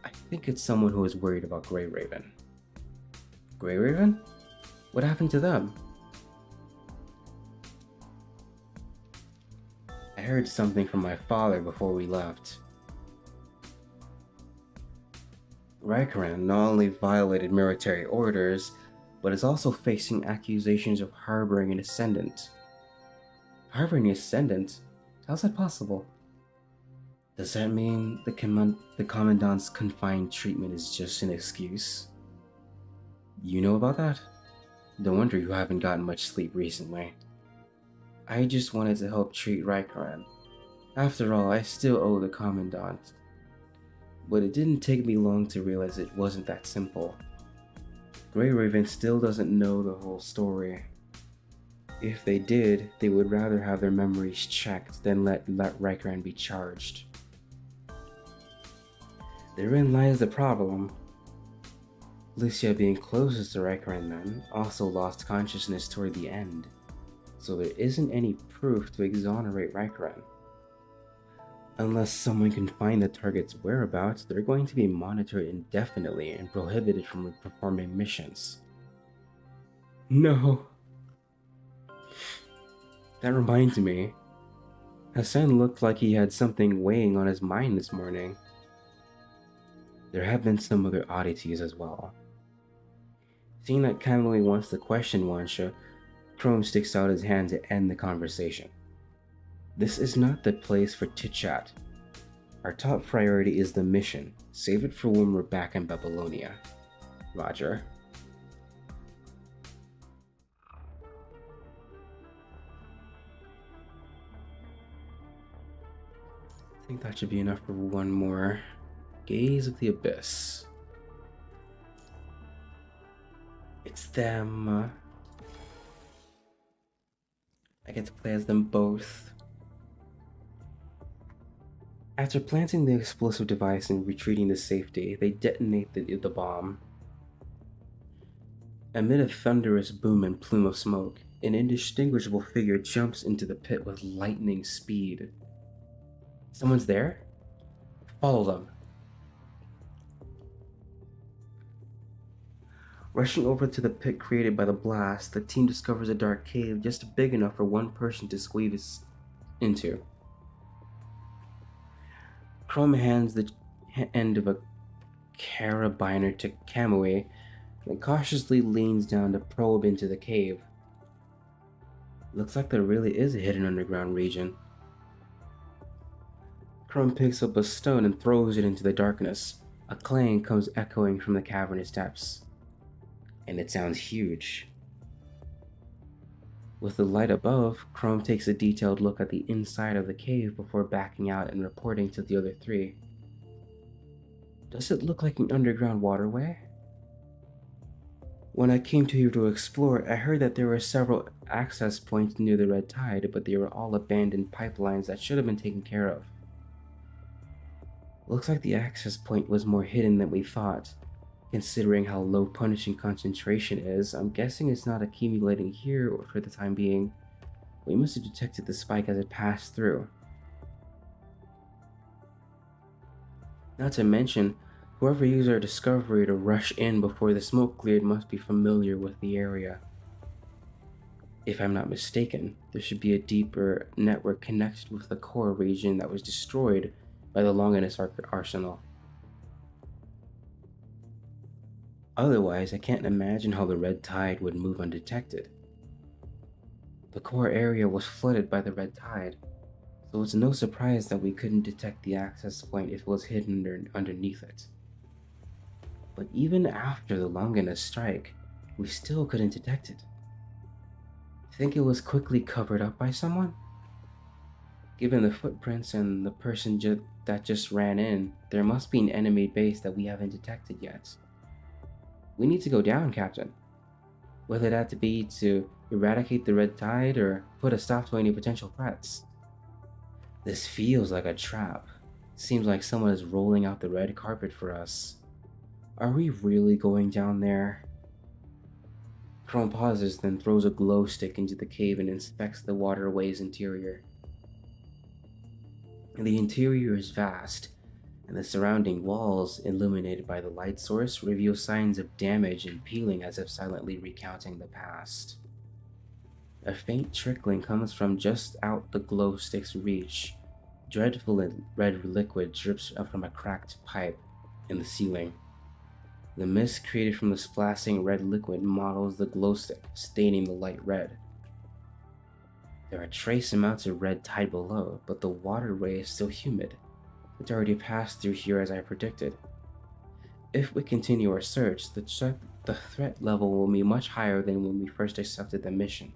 I think it's someone who is worried about Grey Raven. Grey Raven? What happened to them? I heard something from my father before we left. Raikkonen not only violated military orders, but is also facing accusations of harboring an Ascendant. Harboring an Ascendant? How's that possible? Does that mean the Commandant's confined treatment is just an excuse? You know about that? No wonder you haven't gotten much sleep recently. I just wanted to help treat Raikkonen. After all, I still owe the Commandant. But it didn't take me long to realize it wasn't that simple. Grey Raven still doesn't know the whole story. If they did, they would rather have their memories checked than let Raikkonen be charged. Therein lies the problem. Lucia, being closest to Raikkonen then, also lost consciousness toward the end, so there isn't any proof to exonerate Raikkonen. Unless someone can find the target's whereabouts, they're going to be monitored indefinitely and prohibited from performing missions. No. That reminds me. Hassan looked like he had something weighing on his mind this morning. There have been some other oddities as well. Seeing that Kamui wants to question Wancho, Chrome sticks out his hand to end the conversation. This is not the place for chit-chat. Our top priority is the mission. Save it for when we're back in Babylonia. Roger. I think that should be enough for one more. Gaze of the Abyss. It's them. I get to play as them both. After planting the explosive device and retreating to safety, they detonate the bomb. Amid a thunderous boom and plume of smoke, an indistinguishable figure jumps into the pit with lightning speed. Someone's there? Follow them. Rushing over to the pit created by the blast, the team discovers a dark cave just big enough for one person to squeeze into. Chrome hands the end of a carabiner to Kamui and cautiously leans down to probe into the cave. Looks like there really is a hidden underground region. Chrome picks up a stone and throws it into the darkness. A clang comes echoing from the cavernous depths, and it sounds huge. With the light above, Chrome takes a detailed look at the inside of the cave before backing out and reporting to the other three. Does it look like an underground waterway? When I came to here to explore, I heard that there were several access points near the red tide, but they were all abandoned pipelines that should have been taken care of. Looks like the access point was more hidden than we thought. Considering how low punishing concentration is, I'm guessing it's not accumulating here or for the time being. We must have detected the spike as it passed through. Not to mention, whoever used our discovery to rush in before the smoke cleared must be familiar with the area. If I'm not mistaken, there should be a deeper network connected with the core region that was destroyed by the Longinus arsenal. Otherwise, I can't imagine how the red tide would move undetected. The core area was flooded by the red tide, so it's no surprise that we couldn't detect the access point if it was hidden underneath it. But even after the Longinus strike, we still couldn't detect it. Think it was quickly covered up by someone? Given the footprints and the person that just ran in, there must be an enemy base that we haven't detected yet. We need to go down, Captain. Whether that to be to eradicate the red tide or put a stop to any potential threats. This feels like a trap. Seems like someone is rolling out the red carpet for us. Are we really going down there? Chrome pauses, then throws a glow stick into the cave and inspects the waterway's interior. The interior is vast, and the surrounding walls, illuminated by the light source, reveal signs of damage and peeling as if silently recounting the past. A faint trickling comes from just out the glow stick's reach. Dreadful red liquid drips up from a cracked pipe in the ceiling. The mist created from the splashing red liquid models the glow stick, staining the light red. There are trace amounts of red tide below, but the waterway is still humid. It's already passed through here as I predicted. If we continue our search, the threat level will be much higher than when we first accepted the mission.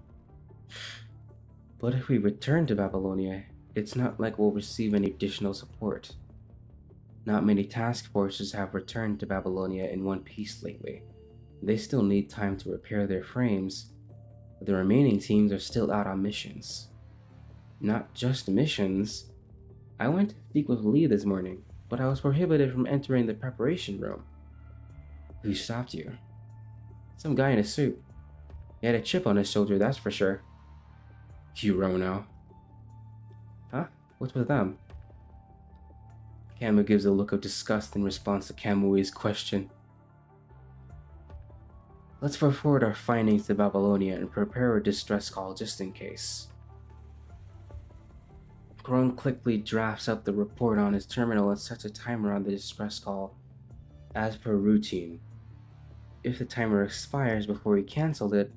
But if we return to Babylonia, it's not like we'll receive any additional support. Not many task forces have returned to Babylonia in one piece lately. They still need time to repair their frames. The remaining teams are still out on missions. Not just missions. I went to speak with Lee this morning, but I was prohibited from entering the preparation room. Who stopped you? Some guy in a suit. He had a chip on his shoulder, that's for sure. Hirono. Huh? What's with them? Camu gives a look of disgust in response to Kamui's question. Let's forward our findings to Babylonia and prepare a distress call just in case. Gron quickly drafts up the report on his terminal and sets a timer on the distress call, as per routine. If the timer expires before he cancels it,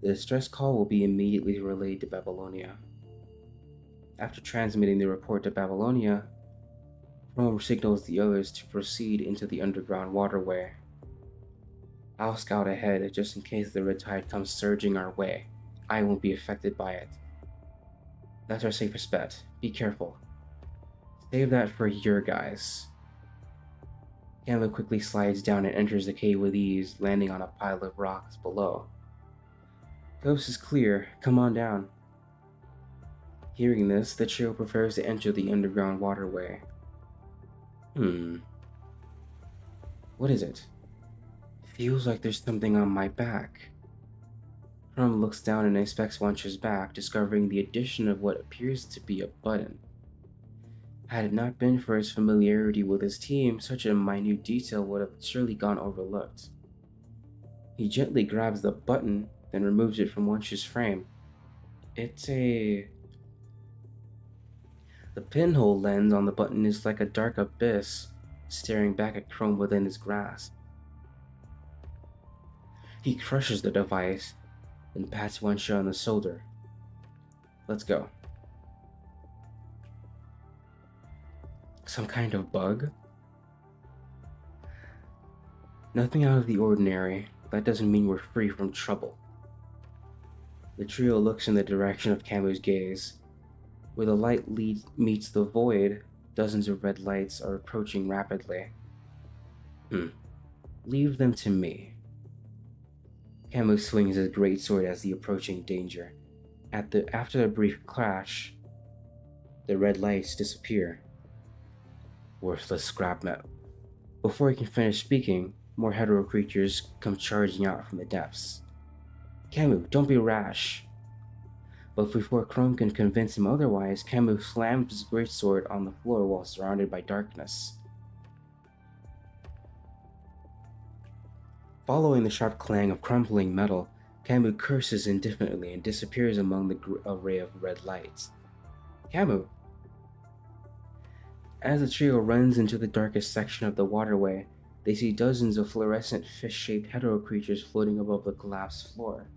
the distress call will be immediately relayed to Babylonia. After transmitting the report to Babylonia, Rome signals the others to proceed into the underground waterway. I'll scout ahead just in case the red tide comes surging our way. I won't be affected by it. That's our safest bet. Be careful. Save that for your guys. Camu quickly slides down and enters the cave with ease, landing on a pile of rocks below. Coast is clear. Come on down. Hearing this, the trio prefers to enter the underground waterway. What is it? Feels like there's something on my back. Crumb looks down and inspects Wancher's back, discovering the addition of what appears to be a button. Had it not been for his familiarity with his team, such a minute detail would have surely gone overlooked. He gently grabs the button, then removes it from Wancher's frame. The pinhole lens on the button is like a dark abyss, staring back at Chrome within his grasp. He crushes the device, then pats Wancher on the shoulder. Let's go. Some kind of bug? Nothing out of the ordinary. That doesn't mean we're free from trouble. The trio looks in the direction of Camu's gaze. Where the light meets the void, dozens of red lights are approaching rapidly. Leave them to me. Camus swings his greatsword as the approaching danger. After a brief clash, the red lights disappear. Worthless scrap metal. Before he can finish speaking, more hetero creatures come charging out from the depths. Camus, don't be rash. But before Chrome can convince him otherwise, Camus slams his greatsword on the floor while surrounded by darkness. Following the sharp clang of crumbling metal, Camus curses indefinitely and disappears among the array of red lights. Camus! As the trio runs into the darkest section of the waterway, they see dozens of fluorescent fish-shaped hetero creatures floating above the collapsed floor.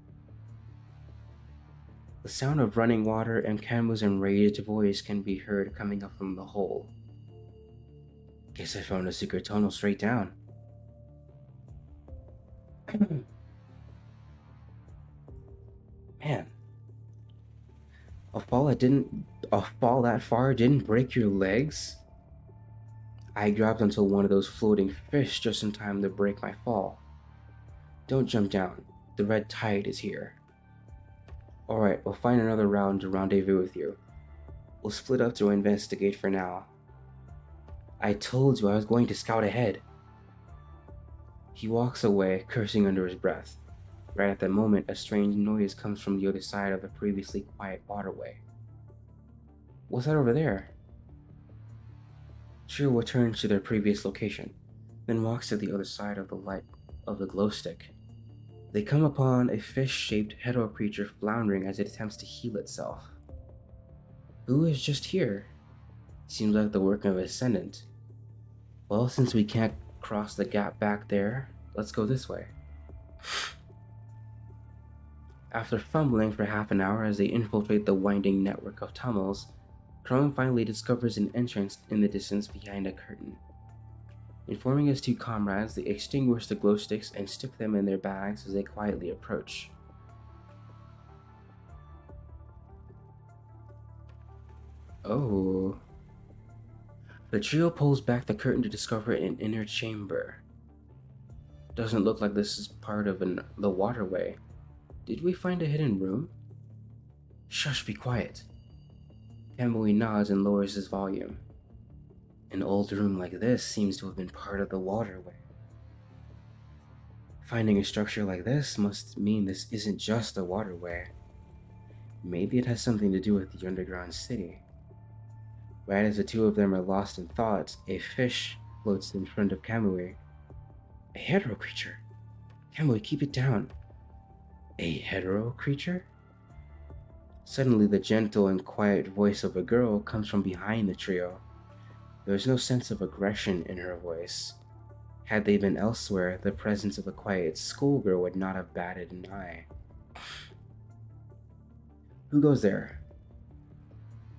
The sound of running water and Camus' enraged voice can be heard coming up from the hole. Guess I found a secret tunnel straight down. Man. A fall that far didn't break your legs? I grabbed onto one of those floating fish just in time to break my fall. Don't jump down. The red tide is here. Alright, we'll find another round to rendezvous with you. We'll split up to investigate for now. I told you I was going to scout ahead. He walks away, cursing under his breath. Right at that moment, a strange noise comes from the other side of the previously quiet waterway. What's that over there? Trio returns to their previous location, then walks to the other side of the light of the glow stick. They come upon a fish-shaped hetero creature floundering as it attempts to heal itself. Who is just here? Seems like the work of an Ascendant. Well, since we can't cross the gap back there, let's go this way. After fumbling for half an hour as they infiltrate the winding network of tunnels, Chrome finally discovers an entrance in the distance behind a curtain. Informing his two comrades, they extinguish the glow sticks and stick them in their bags as they quietly approach. Oh. The trio pulls back the curtain to discover an inner chamber. Doesn't look like this is part of the waterway. Did we find a hidden room? Shush, be quiet. Kamui nods and lowers his volume. An old room like this seems to have been part of the waterway. Finding a structure like this must mean this isn't just a waterway. Maybe it has something to do with the underground city. Right as the two of them are lost in thought, a fish floats in front of Kamui. A hetero creature. Kamui, keep it down. A hetero creature? Suddenly, the gentle and quiet voice of a girl comes from behind the trio. There is no sense of aggression in her voice. Had they been elsewhere, the presence of a quiet schoolgirl would not have batted an eye. Who goes there?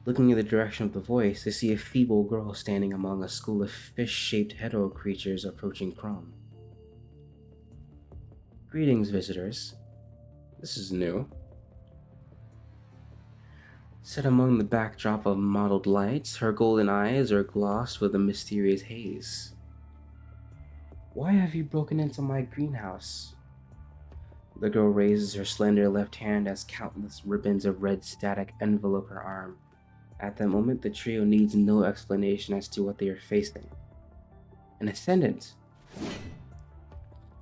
Looking in the direction of the voice, they see a feeble girl standing among a school of fish-shaped hetero creatures approaching Chrome. Greetings, visitors. This is new. Set among the backdrop of mottled lights, her golden eyes are glossed with a mysterious haze. Why have you broken into my greenhouse? The girl raises her slender left hand as countless ribbons of red static envelop her arm. At that moment, the trio needs no explanation as to what they are facing. An Ascendant!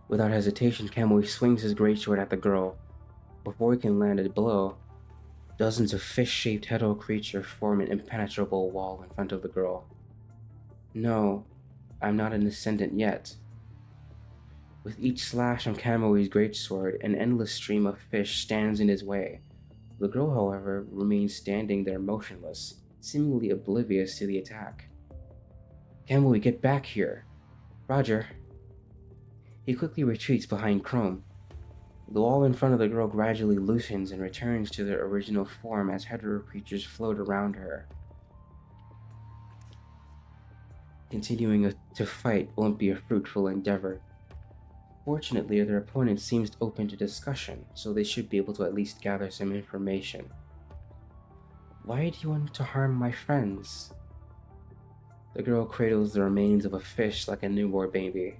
Without hesitation, Kamui swings his greatsword at the girl. Before he can land a blow, dozens of fish-shaped hetero creatures form an impenetrable wall in front of the girl. No, I'm not an Ascendant yet. With each slash on Kamui's greatsword, an endless stream of fish stands in his way. The girl, however, remains standing there motionless, seemingly oblivious to the attack. Kamui, get back here! Roger. He quickly retreats behind Chrome. The wall in front of the girl gradually loosens and returns to their original form as hetero creatures float around her. Continuing to fight won't be a fruitful endeavor. Fortunately, their opponent seems open to discussion, so they should be able to at least gather some information. Why do you want to harm my friends? The girl cradles the remains of a fish like a newborn baby.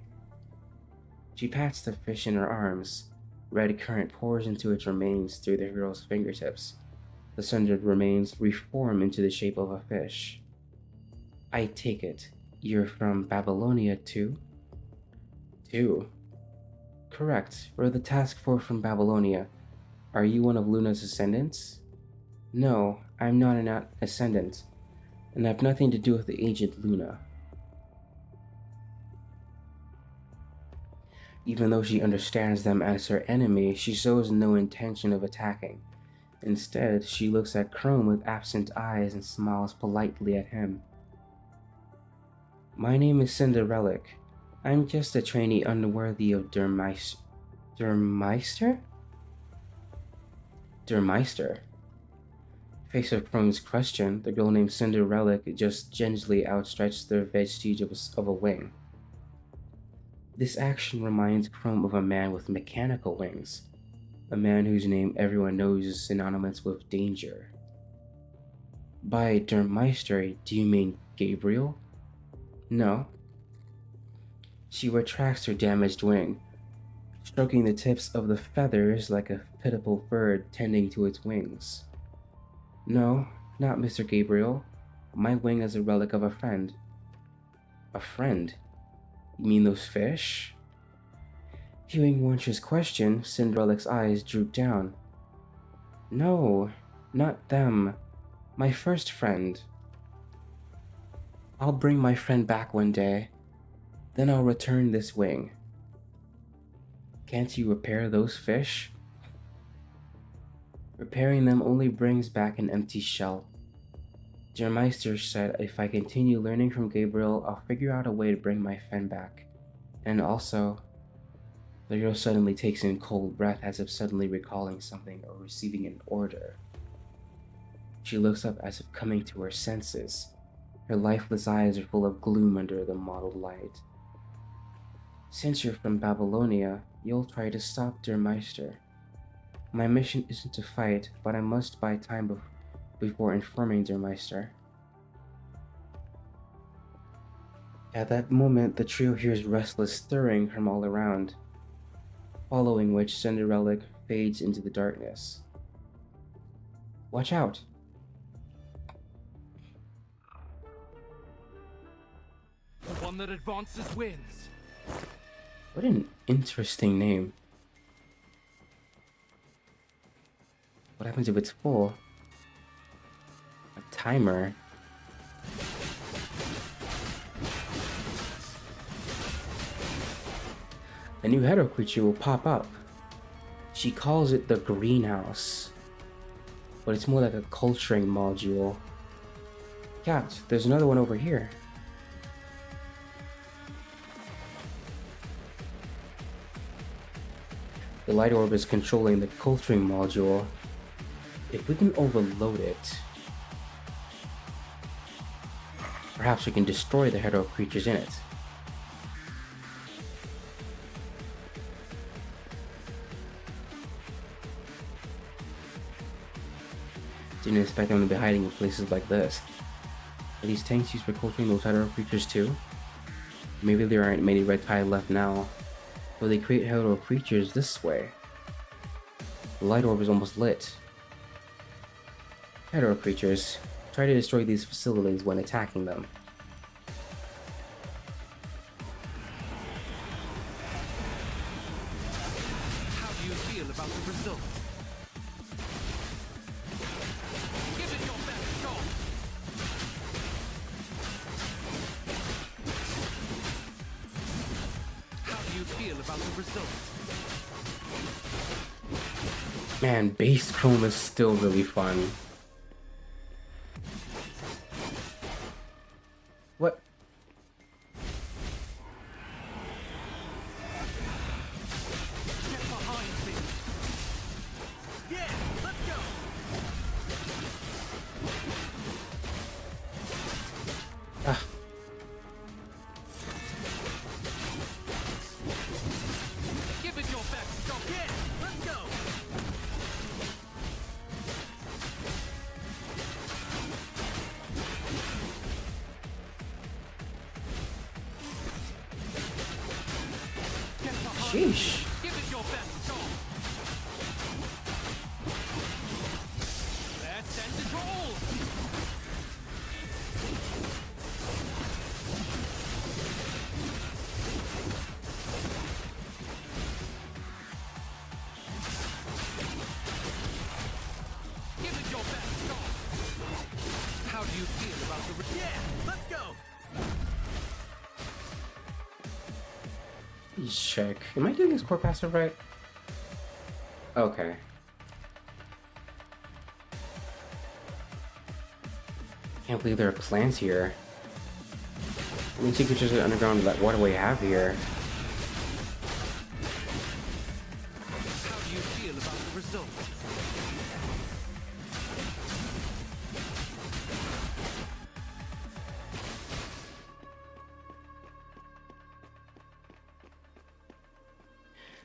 She pats the fish in her arms. Red current pours into its remains through the hero's fingertips. The sundered remains reform into the shape of a fish. I take it, you're from Babylonia too? Too. Correct, we're the task force from Babylonia. Are you one of Luna's ascendants? No, I'm not an ascendant, and have nothing to do with the agent Luna. Even though she understands them as her enemy, she shows no intention of attacking. Instead, she looks at Chrome with absent eyes and smiles politely at him. My name is Cinderelic. I'm just a trainee unworthy of Dermeister? Dermeister? Face of Chrome's question, the girl named Cinderelic just gingerly outstretched the vestige of a wing. This action reminds Chrome of a man with mechanical wings, a man whose name everyone knows is synonymous with danger. By Dermeister, do you mean Gabriel? No. She retracts her damaged wing, stroking the tips of the feathers like a pitiful bird tending to its wings. No, not Mr. Gabriel. My wing is a relic of a friend. A friend? You mean those fish? Hearing Wunsch's question, Cinderella's eyes drooped down. No, not them. My first friend. I'll bring my friend back one day. Then I'll return this wing. Can't you repair those fish? Repairing them only brings back an empty shell. Dermeister said if I continue learning from Gabriel, I'll figure out a way to bring my friend back. And also, the girl suddenly takes in cold breath as if suddenly recalling something or receiving an order. She looks up as if coming to her senses. Her lifeless eyes are full of gloom under the mottled light. Since you're from Babylonia, you'll try to stop Dermeister. My mission isn't to fight, but I must buy time before informing Dermeister. At that moment, the trio hears restless stirring from all around, following which Cinderella fades into the darkness. Watch out! The one that advances wins. What an interesting name. What happens if it's full? A timer. A new hero creature will pop up. She calls it the greenhouse, but it's more like a culturing module. Cat, there's another one over here. The light orb is controlling the culturing module. If we can overload it, perhaps we can destroy the hero creatures in it. Didn't expect them to be hiding in places like this. Are these tanks used for culturing those hero creatures too? Maybe there aren't many red tide left now, so they create hero creatures this way. The light orb is almost lit. Hero creatures, try to destroy these facilities when attacking them. How do you feel about the result? Give it your best shot. How do you feel about the result? Man, base Chrome is still really fun. What? Get behind me. Yeah, let's go. Ah. Give it your best shot. Yeah, let's go. Sheesh. Give it your best shot. Let's end it all. Give it your best shot. How do you feel about the... Yeah, let's go. Please check. Am I doing this core passive right? Okay. Can't believe there are plants here. How many secret creatures underground that what do we have here? How do you feel about the result?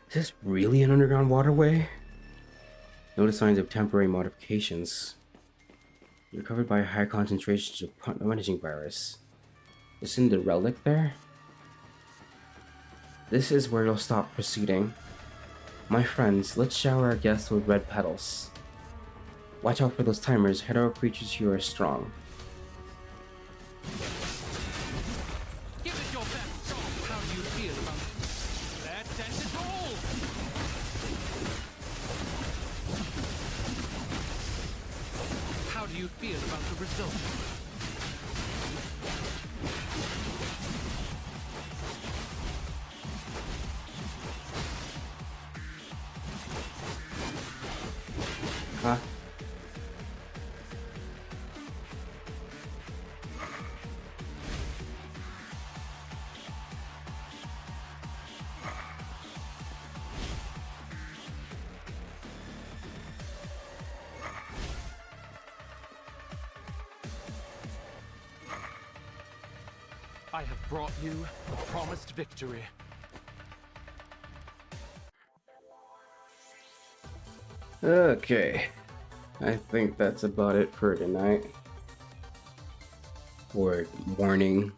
Is this really an underground waterway? Notice signs of temporary modifications. You're covered by high concentrations of managing virus. Isn't the relic there? This is where you'll stop proceeding. My friends, let's shower our guests with red petals. Watch out for those timers, hetero creatures here are strong. Give it your best shot. How do you feel about it? Let's end it all. How do you feel about the result? Huh? I have brought you the promised victory. Okay. I think that's about it for tonight. Or morning,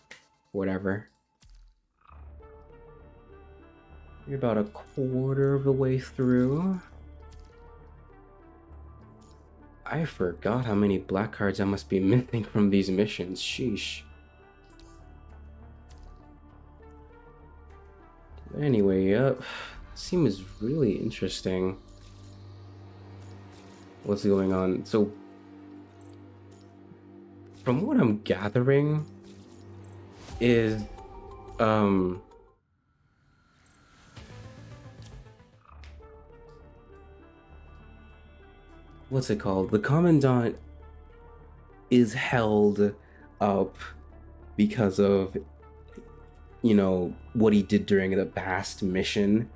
whatever. We're about a quarter of the way through. I forgot how many black cards I must be minting from these missions. Sheesh. Anyway, seems really interesting. What's going on? So, from what I'm gathering, is what's it called? The Commandant is held up because of, you know, what he did during the past mission.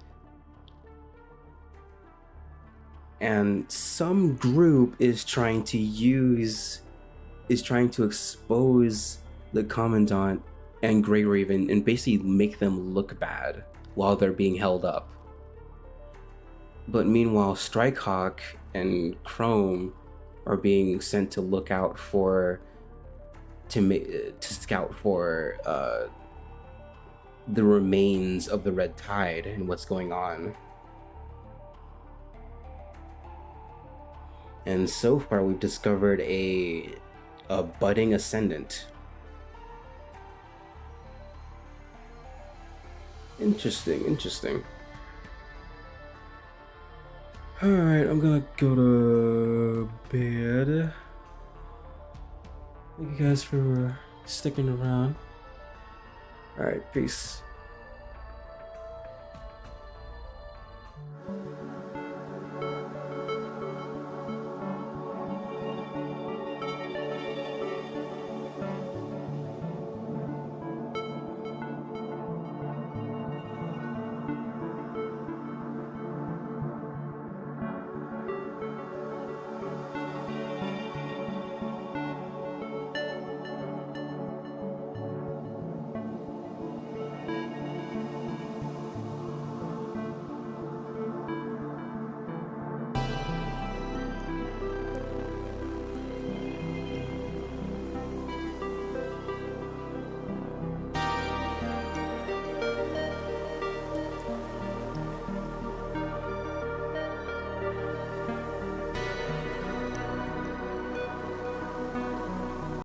And some group is trying to expose the Commandant and Grey Raven and basically make them look bad while they're being held up. But meanwhile, Strikehawk and Chrome are being sent to look out for, to scout for the remains of the Red Tide and what's going on. And so far, we've discovered a budding ascendant. Interesting. Alright, I'm gonna go to bed. Thank you guys for sticking around. Alright, peace.